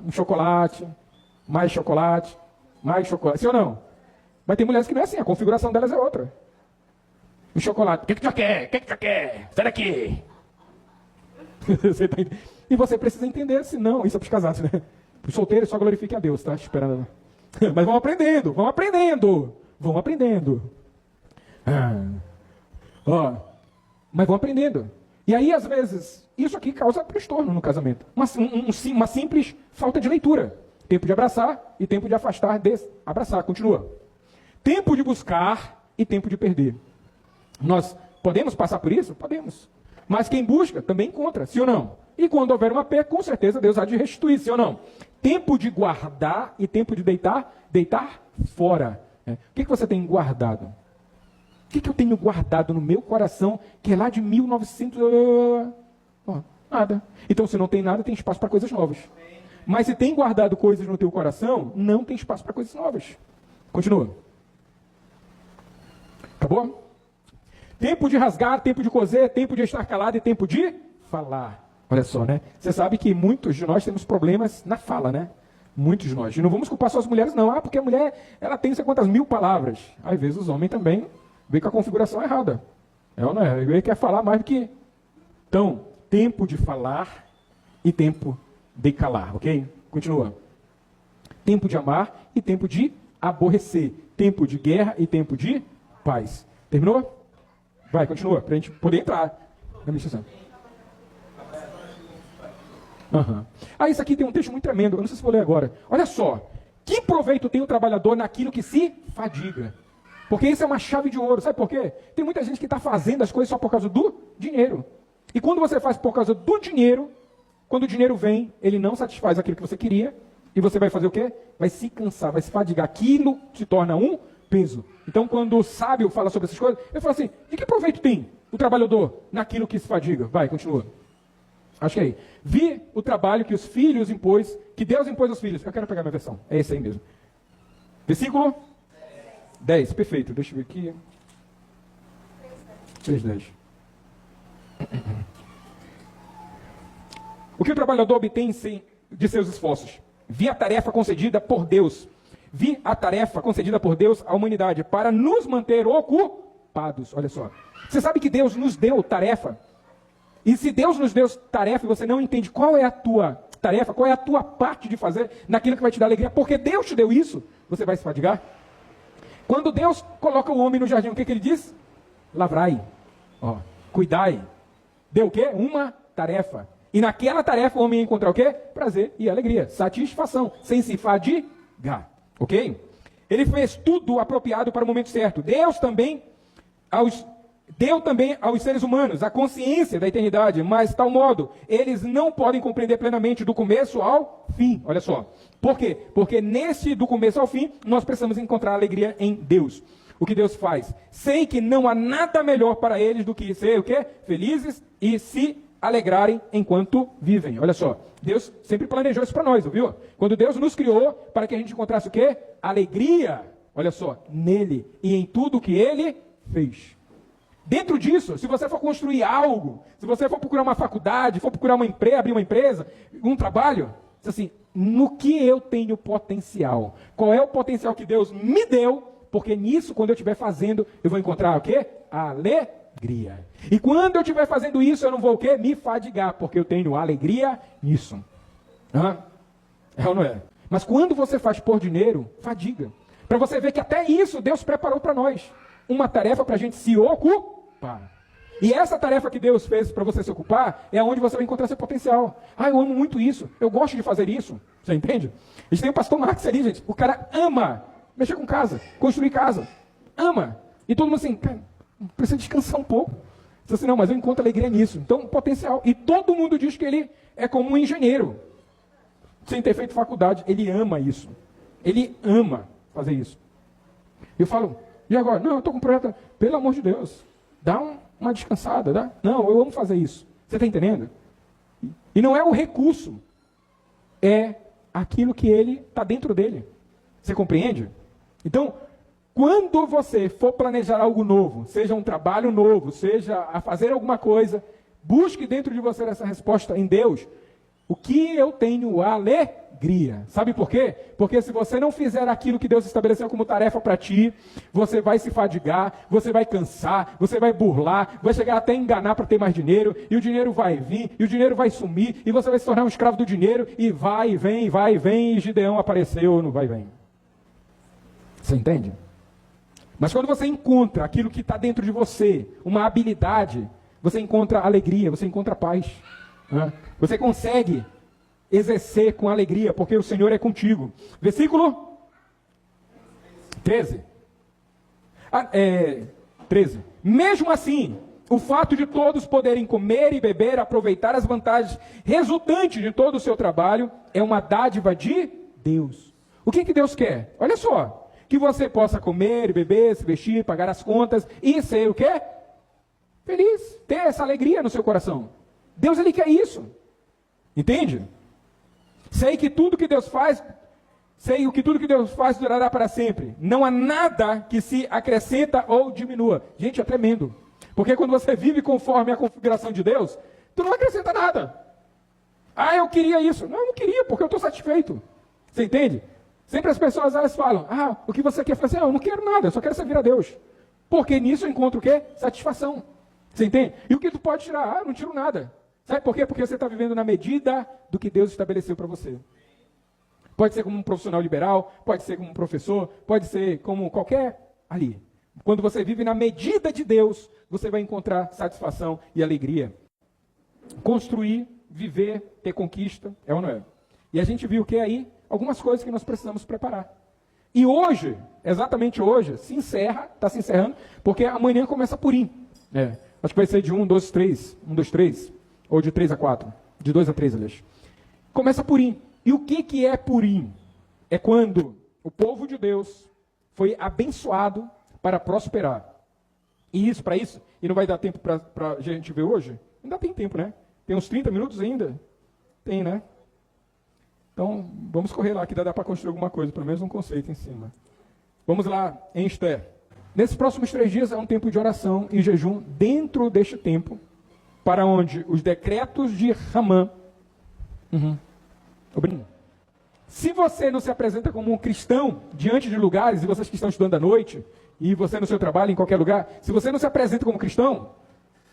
A: um chocolate, mais chocolate, sim ou não? Mas tem mulheres que não é assim, a configuração delas é outra. Um chocolate, o que tu já quer? O que tu já quer? Sai daqui! E você precisa entender, senão, isso é para os casados, né? Para os solteiros só glorifique a Deus, tá? Esperando. Mas vamos aprendendo. Mas vão aprendendo. E aí, às vezes, isso aqui causa transtorno no casamento. Uma simples falta de leitura. Tempo de abraçar e tempo de afastar abraçar. Continua. Tempo de buscar e tempo de perder. Nós podemos passar por isso? Podemos. Mas quem busca também encontra, sim ou não? E quando houver uma perda, com certeza Deus há de restituir, sim ou não? Tempo de guardar e tempo de deitar fora. O que você tem guardado? O que eu tenho guardado no meu coração, que é lá de 1900... Nada. Então, se não tem nada, tem espaço para coisas novas. Mas se tem guardado coisas no teu coração, não tem espaço para coisas novas. Continua. Acabou? Tempo de rasgar, tempo de coser, tempo de estar calado e tempo de falar. Olha só, né? Você sabe que muitos de nós temos problemas na fala, né? Muitos de nós. E não vamos culpar só as mulheres, não. Porque a mulher, ela tem não sei quantas mil palavras. Às vezes os homens também vêm com a configuração errada. É ou não é? Ele quer falar mais do que... Então, tempo de falar e tempo de calar, ok? Continua. Tempo de amar e tempo de aborrecer. Tempo de guerra e tempo de paz. Terminou? Vai, continua, para a gente poder entrar na ministração. Isso aqui tem um texto muito tremendo, eu não sei se vou ler agora. Olha só, que proveito tem o trabalhador naquilo que se fadiga? Porque isso é uma chave de ouro, sabe por quê? Tem muita gente que está fazendo as coisas só por causa do dinheiro. E quando você faz por causa do dinheiro, quando o dinheiro vem, ele não satisfaz aquilo que você queria, e você vai fazer o quê? Vai se cansar, vai se fadigar. Aquilo se torna um peso. Então, quando o sábio fala sobre essas coisas, ele fala assim, de que proveito tem o trabalhador naquilo que se fadiga? Vai, continua. Acho que é aí. Vi o trabalho que os filhos impôs, que Deus impôs aos filhos. Eu quero pegar minha versão. É esse aí mesmo. Versículo 10. Perfeito. Deixa eu ver aqui. 3:10. O que o trabalhador obtém de seus esforços? Vi a tarefa concedida por Deus. Vi a tarefa concedida por Deus à humanidade para nos manter ocupados. Olha só. Você sabe que Deus nos deu tarefa? E se Deus nos deu tarefa e você não entende qual é a tua tarefa, qual é a tua parte de fazer naquilo que vai te dar alegria, porque Deus te deu isso, você vai se fadigar? Quando Deus coloca o homem no jardim, o que ele diz? Lavrai, cuidai. Deu o quê? Uma tarefa. E naquela tarefa o homem ia encontrar o quê? Prazer e alegria, satisfação, sem se fadigar. Ok? Ele fez tudo apropriado para o momento certo. Deu também aos seres humanos a consciência da eternidade, mas tal modo, eles não podem compreender plenamente do começo ao fim. Olha só. Por quê? Porque nesse do começo ao fim, nós precisamos encontrar alegria em Deus. O que Deus faz? Sei que não há nada melhor para eles do que ser o quê? Felizes e se alegrarem enquanto vivem. Olha só, Deus sempre planejou isso para nós, viu? Quando Deus nos criou para que a gente encontrasse o quê? Alegria, olha só, nele e em tudo que ele fez. Dentro disso, se você for construir algo, se você for procurar uma faculdade, for procurar abrir uma empresa, um trabalho, diz assim, no que eu tenho potencial? Qual é o potencial que Deus me deu? Porque nisso, quando eu estiver fazendo, eu vou encontrar o quê? Alegria. E quando eu estiver fazendo isso, eu não vou o quê? Me fadigar, porque eu tenho alegria nisso. É ou não é? Mas quando você faz por dinheiro, fadiga. Para você ver que até isso Deus preparou para nós. Uma tarefa para a gente se ocupar. E essa tarefa que Deus fez para você se ocupar, é onde você vai encontrar seu potencial. Eu amo muito isso, eu gosto de fazer isso. Você entende? A gente tem o pastor Marcos ali, gente. O cara ama mexer com casa, construir casa. Ama. E todo mundo assim, cara, precisa descansar um pouco. Diz assim, não, mas eu encontro alegria nisso. Então, potencial. E todo mundo diz que ele é como um engenheiro. Sem ter feito faculdade. Ele ama isso. Ele ama fazer isso. Eu falo, e agora? Não, eu estou com um projeto. Pelo amor de Deus, dá uma descansada. Dá? Não, eu amo fazer isso. Você está entendendo? E não é o recurso. É aquilo que ele está dentro dele. Você compreende? Então, quando você for planejar algo novo, seja um trabalho novo, seja a fazer alguma coisa, busque dentro de você essa resposta em Deus. O que eu tenho alegria. Sabe por quê? Porque se você não fizer aquilo que Deus estabeleceu como tarefa para ti, você vai se fadigar, você vai cansar, você vai burlar, vai chegar até a enganar para ter mais dinheiro, e o dinheiro vai vir, e o dinheiro vai sumir, e você vai se tornar um escravo do dinheiro, e vai e vem, e Gideão apareceu no vai e vem. Você entende? Mas quando você encontra aquilo que está dentro de você, uma habilidade, você encontra alegria, você encontra paz. Você consegue exercer com alegria, porque o Senhor é contigo. Versículo 13. 13. Mesmo assim, o fato de todos poderem comer e beber, aproveitar as vantagens resultantes de todo o seu trabalho, é uma dádiva de Deus. O que Deus quer? Olha só. Que você possa comer, beber, se vestir, pagar as contas e ser o quê? Feliz. Ter essa alegria no seu coração. Deus, Ele quer isso. Entende? Sei que tudo que Deus faz durará para sempre. Não há nada que se acrescenta ou diminua. Gente, é tremendo. Porque quando você vive conforme a configuração de Deus, tu não acrescenta nada. Eu queria isso. Não, eu não queria, porque eu estou satisfeito. Você entende? Sempre as pessoas elas falam, o que você quer fazer? Eu não quero nada, eu só quero servir a Deus. Porque nisso eu encontro o quê? Satisfação. Você entende? E o que tu pode tirar? Eu não tiro nada. Sabe por quê? Porque você está vivendo na medida do que Deus estabeleceu para você. Pode ser como um profissional liberal, pode ser como um professor, pode ser como qualquer ali. Quando você vive na medida de Deus, você vai encontrar satisfação e alegria. Construir, viver, ter conquista, é ou não é? E a gente viu o que aí? Algumas coisas que nós precisamos preparar. E hoje, exatamente hoje, está se encerrando, porque amanhã começa Purim. Acho que vai ser de 1, 2, 3, ou de 3 a 4, de 2 a 3, aliás. Começa Purim. E o que é Purim? É quando o povo de Deus foi abençoado para prosperar. E isso, para isso, e não vai dar tempo para a gente ver hoje? Ainda tem tempo, né? Tem uns 30 minutos ainda? Tem, né? Então, vamos correr lá, que dá para construir alguma coisa, pelo menos um conceito em cima. Vamos lá, em Esther. Nesses próximos 3 dias é um tempo de oração e jejum dentro deste tempo, para onde os decretos de Ramã Se você não se apresenta como um cristão diante de lugares, e vocês que estão estudando à noite, e você no seu trabalho, em qualquer lugar, se você não se apresenta como cristão,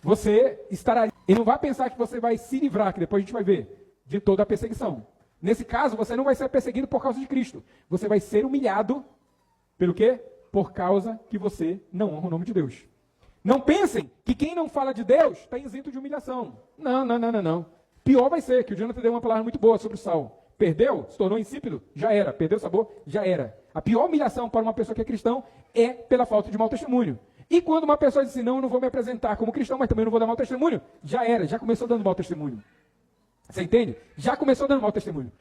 A: você estará... E não vai pensar que você vai se livrar, que depois a gente vai ver, de toda a perseguição. Nesse caso, você não vai ser perseguido por causa de Cristo. Você vai ser humilhado, pelo quê? Por causa que você não honra o nome de Deus. Não pensem que quem não fala de Deus está isento de humilhação. Não. Pior vai ser, que o Jonathan deu uma palavra muito boa sobre o sal. Perdeu, se tornou insípido, já era. Perdeu o sabor, já era. A pior humilhação para uma pessoa que é cristão é pela falta de mau testemunho. E quando uma pessoa diz assim, não, eu não vou me apresentar como cristão, mas também não vou dar mau testemunho, já era, já começou dando mau testemunho. Você entende? Já começou dando mau testemunho.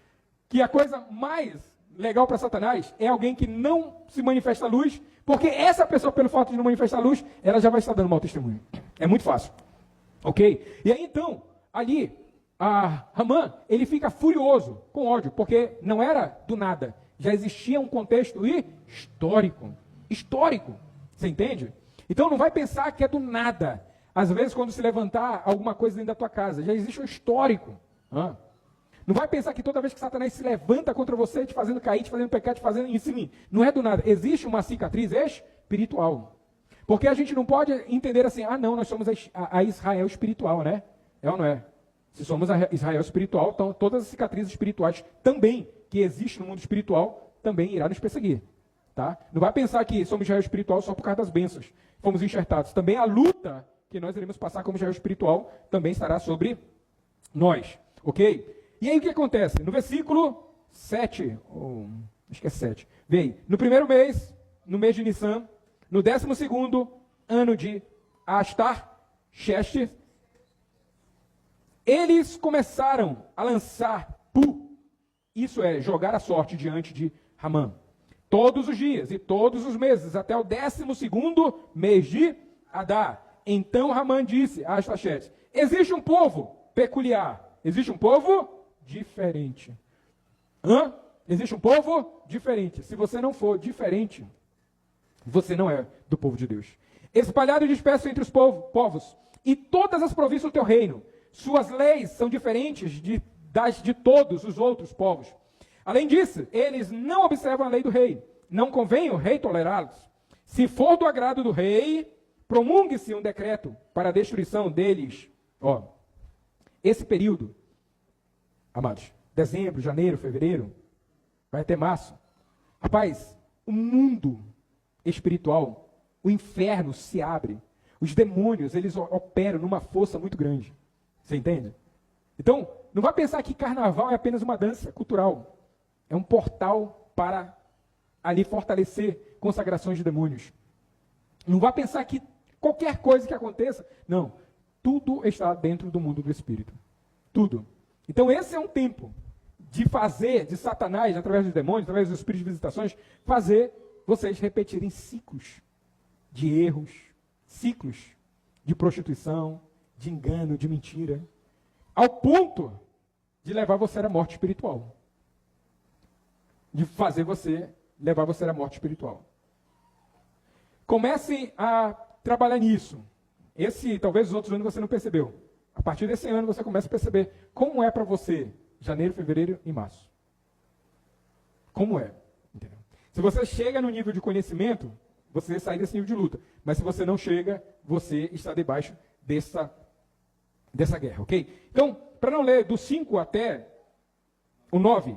A: Que a coisa mais legal para Satanás é alguém que não se manifesta a luz, porque essa pessoa, pelo fato de não manifestar a luz, ela já vai estar dando mau testemunho. É muito fácil. Ok? E aí então, ali, Hamã, ele fica furioso, com ódio, porque não era do nada. Já existia um contexto histórico. Histórico. Você entende? Então não vai pensar que é do nada. Às vezes, quando se levantar alguma coisa dentro da tua casa, já existe um histórico. Não vai pensar que toda vez que Satanás se levanta contra você, te fazendo cair, te fazendo pecar, te fazendo em cima, não é do nada. Existe uma cicatriz espiritual. Porque a gente não pode entender assim, não, nós somos a Israel espiritual, né? É ou não é? Se somos a Israel espiritual, então todas as cicatrizes espirituais também, que existem no mundo espiritual, também irá nos perseguir. Tá? Não vai pensar que somos Israel espiritual só por causa das bênçãos. Fomos enxertados. Também a luta que nós iremos passar como Israel espiritual também estará sobre nós. Ok? E aí o que acontece? No versículo 7, acho que é 7, vem, no primeiro mês, no mês de Nissan, no 12º ano de Astar-Shesheth, eles começaram a lançar isso é, jogar a sorte diante de Hamã. Todos os dias e todos os meses, até o 12º mês de Adar. Então Hamã disse a Astar-Shesheth, existe um povo peculiar, existe um povo diferente. Existe um povo diferente. Se você não for diferente, você não é do povo de Deus. Espalhado e disperso entre os povos, e todas as províncias do teu reino. Suas leis são diferentes das de todos os outros povos. Além disso, eles não observam a lei do rei. Não convém o rei tolerá-los. Se for do agrado do rei, promulgue-se um decreto para a destruição deles. Esse período, amados, dezembro, janeiro, fevereiro, vai até março. Rapaz, o mundo espiritual, o inferno se abre. Os demônios, eles operam numa força muito grande. Você entende? Então, não vai pensar que carnaval é apenas uma dança cultural. É um portal para ali fortalecer consagrações de demônios. Não vai pensar que qualquer coisa que aconteça, não. Tudo está dentro do mundo do espírito. Tudo. Então esse é um tempo de fazer de Satanás, através dos demônios, através dos espíritos de visitações, fazer vocês repetirem ciclos de erros, ciclos de prostituição, de engano, de mentira, ao ponto de levar você à morte espiritual. De fazer levar você à morte espiritual. Comece a trabalhar nisso. Talvez os outros anos você não percebeu. A partir desse ano você começa a perceber como é para você janeiro, fevereiro e março. Como é? Entendeu? Se você chega no nível de conhecimento, você sai desse nível de luta. Mas se você não chega, você está debaixo dessa guerra, ok? Então, para não ler do 5 até o 9,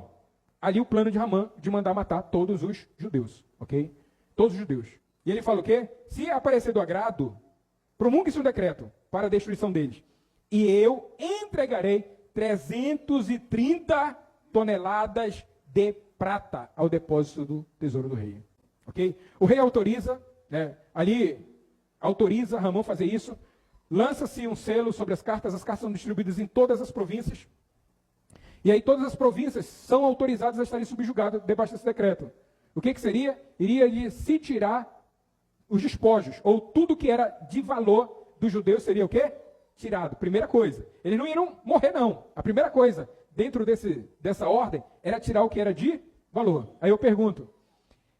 A: ali o plano de Hamã de mandar matar todos os judeus, ok? Todos os judeus. E ele fala o quê? Se aparecer do agrado, promulgue-se um decreto para a destruição deles. E eu entregarei 330 toneladas de prata ao depósito do tesouro do rei. Ok? O rei autoriza, autoriza Hamã fazer isso. Lança-se um selo sobre as cartas são distribuídas em todas as províncias. E aí todas as províncias são autorizadas a estarem subjugadas debaixo desse decreto. O que seria? Iria se tirar os despojos, ou tudo que era de valor dos judeus seria o quê? Tirado. Primeira coisa. Eles não iriam morrer, não. A primeira coisa, dentro dessa ordem, era tirar o que era de valor. Aí eu pergunto,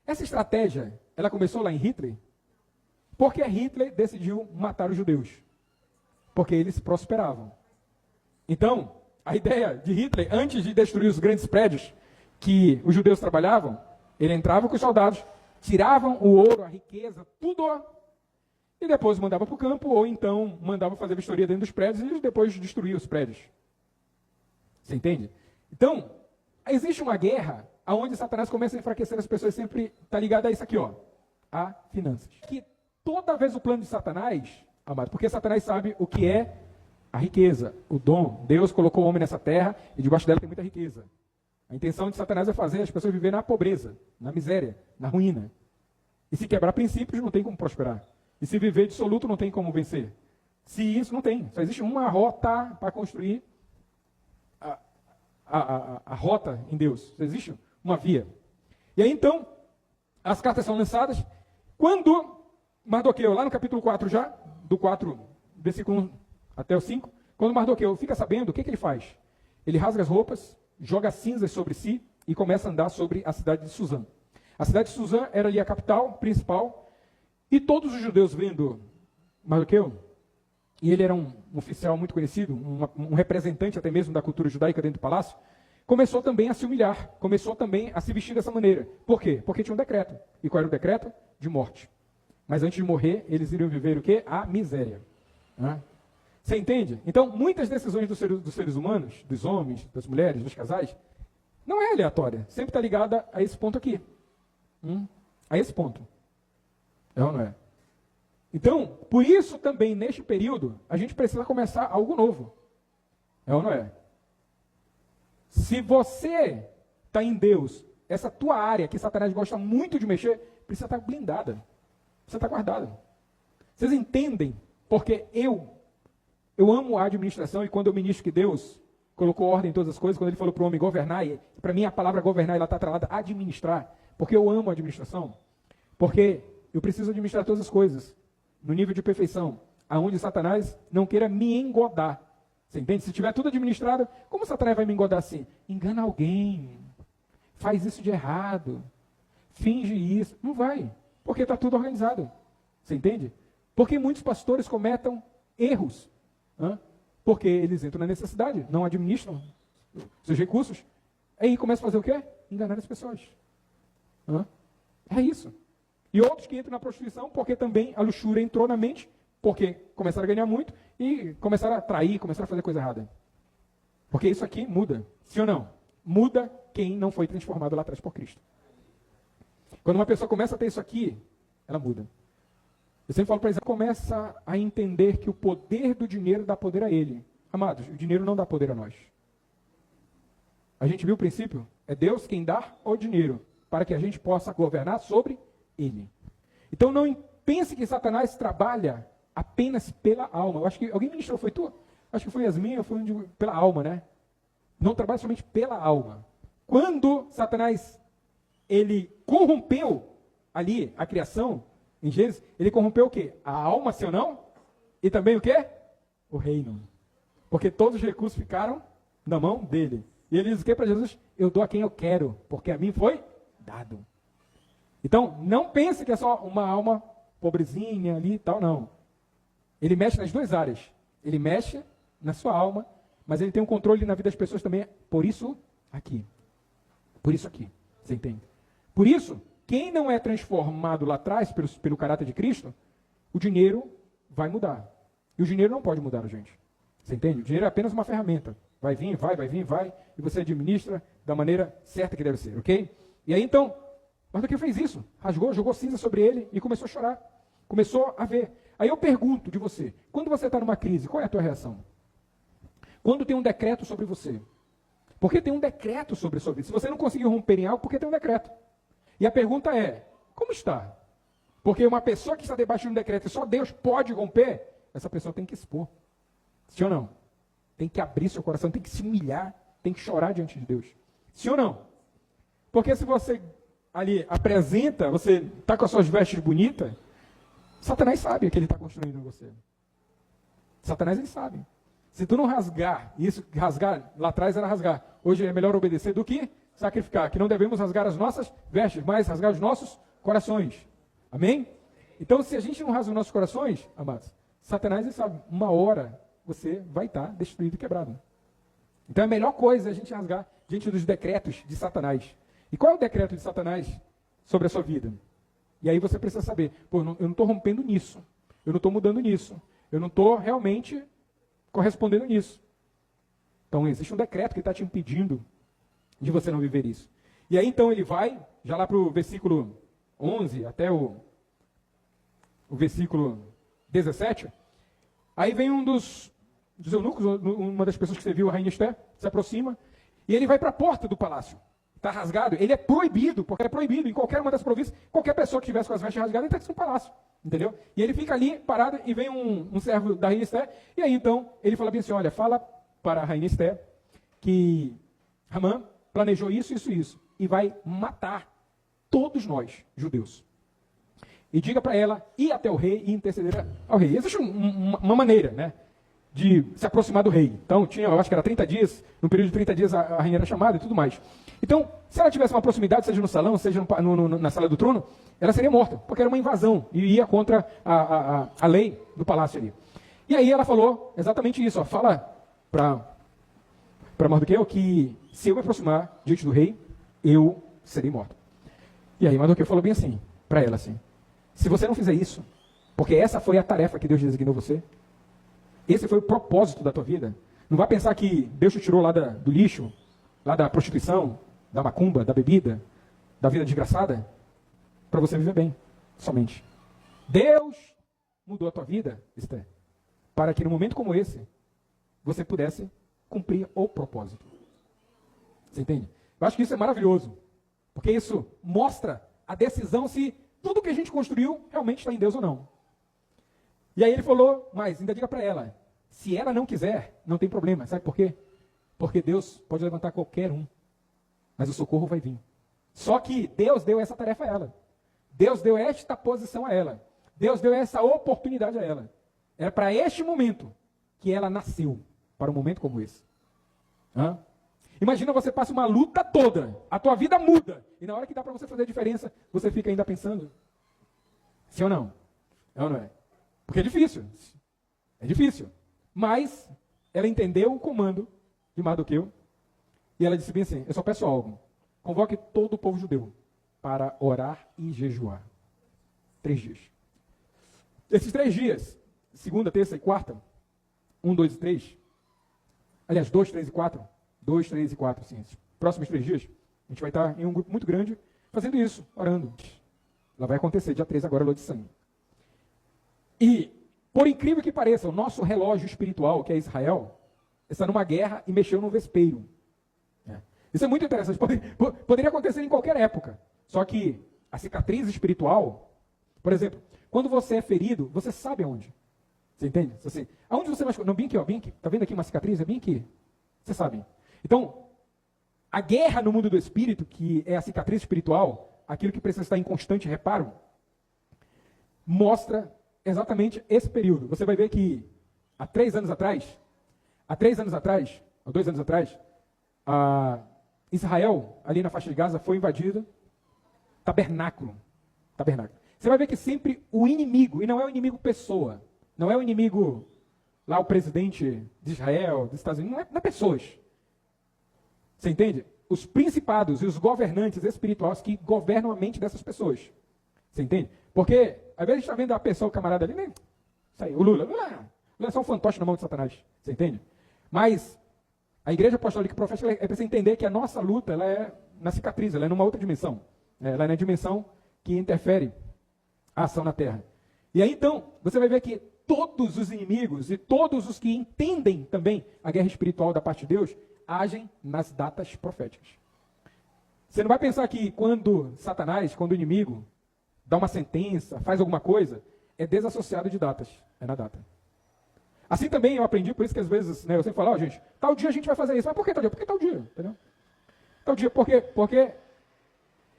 A: essa estratégia, ela começou lá em Hitler? Por que Hitler decidiu matar os judeus? Porque eles prosperavam. Então, a ideia de Hitler, antes de destruir os grandes prédios, que os judeus trabalhavam, ele entrava com os soldados, tiravam o ouro, a riqueza, tudo, e depois mandava para o campo, ou então mandava fazer vistoria dentro dos prédios e depois destruía os prédios. Você entende? Então, existe uma guerra onde Satanás começa a enfraquecer as pessoas, sempre está ligado a isso aqui, a finanças. Que toda vez o plano de Satanás, amado, porque Satanás sabe o que é a riqueza, o dom. Deus colocou o homem nessa terra e debaixo dela tem muita riqueza. A intenção de Satanás é fazer as pessoas viver na pobreza, na miséria, na ruína. E se quebrar princípios, não tem como prosperar. E se viver dissoluto, não tem como vencer. Se isso, não tem. Só existe uma rota para construir a rota em Deus. Só existe uma via. E aí, então, as cartas são lançadas. Quando Mardoqueu, lá no capítulo 4 já, do 4, versículo 1 até o 5, quando Mardoqueu fica sabendo, o que ele faz? Ele rasga as roupas, joga cinzas sobre si e começa a andar sobre a cidade de Suzã. A cidade de Suzã era ali a capital principal, e todos os judeus vendo Mardoqueu, e ele era um oficial muito conhecido, um representante até mesmo da cultura judaica dentro do palácio, começou também a se humilhar, começou também a se vestir dessa maneira. Por quê? Porque tinha um decreto. E qual era o decreto? De morte. Mas antes de morrer, eles iriam viver o quê? A miséria. Você entende? Então, muitas decisões dos seres humanos, dos homens, das mulheres, dos casais, não é aleatória. Sempre está ligada a esse ponto aqui. A esse ponto. É ou não é? Então, por isso também, neste período, a gente precisa começar algo novo. É ou não é? Se você está em Deus, essa tua área que Satanás gosta muito de mexer, precisa estar blindada. Precisa estar guardada. Vocês entendem? Porque eu amo a administração, e quando eu ministro que Deus colocou ordem em todas as coisas, quando ele falou para o homem governar, e para mim a palavra governar ela está atrelada a administrar, porque eu amo a administração, porque eu preciso administrar todas as coisas no nível de perfeição, aonde Satanás não queira me engodar. Você entende? Se tiver tudo administrado, como Satanás vai me engodar assim? Engana alguém, faz isso de errado, finge isso. Não vai, porque está tudo organizado. Você entende? Porque muitos pastores cometem erros, porque eles entram na necessidade, não administram seus recursos, aí começam a fazer o quê? Enganar as pessoas. É isso. E outros que entram na prostituição, porque também a luxúria entrou na mente, porque começaram a ganhar muito e começaram a trair, começaram a fazer coisa errada. Porque isso aqui muda, sim ou não? Muda quem não foi transformado lá atrás por Cristo. Quando uma pessoa começa a ter isso aqui, ela muda. Eu sempre falo para eles, começa a entender que o poder do dinheiro dá poder a ele. Amados, o dinheiro não dá poder a nós. A gente viu o princípio? É Deus quem dá o dinheiro, para que a gente possa governar sobre ele. Então não pense que Satanás trabalha apenas pela alma. Eu acho que alguém ministrou, foi tu? Acho que foi Yasmin, ou foi pela alma, né? Não trabalha somente pela alma. Quando Satanás, ele corrompeu ali a criação, em Gênesis, ele corrompeu o quê? A alma, sim ou não? E também o quê? O reino. Porque todos os recursos ficaram na mão dele. E ele diz o quê para Jesus? Eu dou a quem eu quero, porque a mim foi dado. Então, não pense que é só uma alma pobrezinha ali e tal, não. Ele mexe nas duas áreas. Ele mexe na sua alma, mas ele tem um controle na vida das pessoas também. Por isso, aqui. Por isso aqui. Você entende? Por isso, quem não é transformado lá atrás pelo caráter de Cristo, o dinheiro vai mudar. E o dinheiro não pode mudar a gente. Você entende? O dinheiro é apenas uma ferramenta. Vai vir, vai, e você administra da maneira certa que deve ser, ok? E aí então, Mardoqueu fez isso. Rasgou, jogou cinza sobre ele e começou a chorar. Começou a ver. Aí eu pergunto de você, quando você está numa crise, qual é a tua reação? Quando tem um decreto sobre você? Porque tem um decreto sobre a sua vida. Se você não conseguir romper em algo, porque tem um decreto. E a pergunta é, como está? Porque uma pessoa que está debaixo de um decreto e só Deus pode romper, essa pessoa tem que expor. Sim ou não? Tem que abrir seu coração, tem que se humilhar, tem que chorar diante de Deus. Sim ou não? Porque se você ali apresenta, você está com as suas vestes bonitas, Satanás sabe o que ele está construindo em você. Satanás, ele sabe. Se tu não rasgar, e isso rasgar, lá atrás era rasgar, hoje é melhor obedecer do que sacrificar, que não devemos rasgar as nossas vestes, mas rasgar os nossos corações. Amém? Então, se a gente não rasga os nossos corações, amados, Satanás, ele sabe, uma hora você vai estar destruído e quebrado. Então, a melhor coisa é a gente rasgar. diante dos decretos de Satanás. E qual é o decreto de Satanás sobre a sua vida? E aí você precisa saber, eu não estou rompendo nisso, eu não estou mudando nisso, eu não estou realmente correspondendo nisso. Então existe um decreto que está te impedindo de você não viver isso. E aí então ele vai, já lá para o versículo 11, até o versículo 17, aí vem um dos eunucos, uma das pessoas que serviu a rainha Esther, se aproxima, e ele vai para a porta do palácio. Está rasgado, ele é proibido, porque é proibido em qualquer uma das províncias, qualquer pessoa que tivesse com as vestes rasgadas, entrasse no palácio, entendeu? E ele fica ali parado, e vem um servo da rainha Esther, e aí então ele fala bem assim, olha, fala para a rainha Esther que Hamã planejou isso, isso, isso, e vai matar todos nós, judeus. E diga para ela ir até o rei e interceder ao rei. Existe uma maneira, né, de se aproximar do rei. Então, eu acho que era 30 dias, no período de 30 dias a rainha era chamada e tudo mais. Então, se ela tivesse uma proximidade, seja no salão, seja na sala do trono, ela seria morta, porque era uma invasão e ia contra a lei do palácio ali. E aí ela falou exatamente isso, ó, fala para Mardoqueu que se eu me aproximar diante do rei, eu serei morta. E aí Mardoqueu falou bem assim, para ela assim, se você não fizer isso, porque essa foi a tarefa que Deus designou você, esse foi o propósito da tua vida, não vai pensar que Deus te tirou lá do lixo, lá da prostituição, da macumba, da bebida, da vida desgraçada, para você viver bem, somente. Deus mudou a tua vida, Esther, para que num momento como esse, você pudesse cumprir o propósito. Você entende? Eu acho que isso é maravilhoso, porque isso mostra a decisão se tudo que a gente construiu realmente está em Deus ou não. E aí ele falou, mas ainda diga para ela, se ela não quiser, não tem problema. Sabe por quê? Porque Deus pode levantar qualquer um, mas o socorro vai vir. Só que Deus deu essa tarefa a ela. Deus deu esta posição a ela. Deus deu essa oportunidade a ela. Era para este momento que ela nasceu, para um momento como esse. Hã? Imagina você passa uma luta toda, a tua vida muda, e na hora que dá para você fazer a diferença, você fica ainda pensando. Sim ou não? É ou não é? Porque é difícil. É difícil. Mas ela entendeu o comando de Mardoqueu, e ela disse bem assim, eu só peço algo, convoque todo o povo judeu para orar e jejuar. 3 dias. Esses 3 dias, segunda, terça e quarta, 1, 2 e 3, aliás, 2, 3 e 4, 2, 3 e 4, sim, esses próximos 3 dias, a gente vai estar em um grupo muito grande, fazendo isso, orando. Ela vai acontecer, dia 13 agora, lua de sangue. E, por incrível que pareça, o nosso relógio espiritual, que é Israel, está numa guerra e mexeu no vespeiro. Isso é muito interessante. Poderia acontecer em qualquer época. Só que a cicatriz espiritual, por exemplo, quando você é ferido, você sabe aonde. Você entende? Assim, aonde você machucou? Não, bem aqui, ó, bem aqui. Está vendo aqui uma cicatriz? É bem aqui. Você sabe. Então, a guerra no mundo do espírito, que é a cicatriz espiritual, aquilo que precisa estar em constante reparo, mostra exatamente esse período. Você vai ver que há 2 anos atrás, Israel, ali na faixa de Gaza, foi invadido tabernáculo. Você vai ver que sempre o inimigo, e não é o inimigo pessoa, não é o inimigo lá o presidente de Israel, dos Estados Unidos, não é pessoas. Você entende? Os principados e os governantes espirituais que governam a mente dessas pessoas. Você entende? Porque, às vezes a gente está vendo a pessoa, o camarada ali, né? Isso aí, o Lula é só um fantoche na mão de Satanás. Você entende? Mas a igreja apostólica e profética, é preciso entender que a nossa luta, ela é na cicatriz, ela é numa outra dimensão. Ela é na dimensão que interfere a ação na terra. E aí então, você vai ver que todos os inimigos e todos os que entendem também a guerra espiritual da parte de Deus, agem nas datas proféticas. Você não vai pensar que quando Satanás, quando o inimigo dá uma sentença, faz alguma coisa, é desassociado de datas, é na data. Assim também eu aprendi, por isso que às vezes, eu sempre falo, gente, tal dia a gente vai fazer isso. Mas por que tal dia? Por que tal dia? Entendeu? Tal dia, porque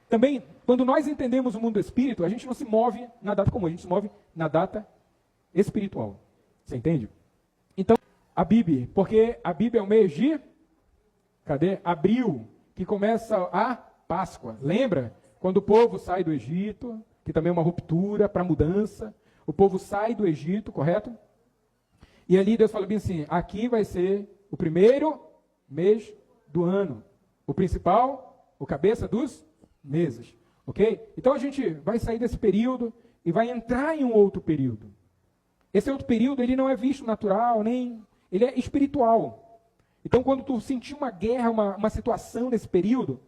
A: também, quando nós entendemos o mundo do espírito, a gente não se move na data comum, a gente se move na data espiritual. Você entende? Então, a Bíblia, porque a Bíblia é o mês de, abril, que começa a Páscoa. Lembra? Quando o povo sai do Egito, que também é uma ruptura para mudança, o povo sai do Egito, correto? E ali Deus fala bem assim, aqui vai ser o primeiro mês do ano. o principal, o cabeça dos meses. Ok? Então a gente vai sair desse período e vai entrar em um outro período. Esse outro período, ele não é visto natural, nem... ele é espiritual. Então, quando tu sentir uma guerra, uma situação nesse período,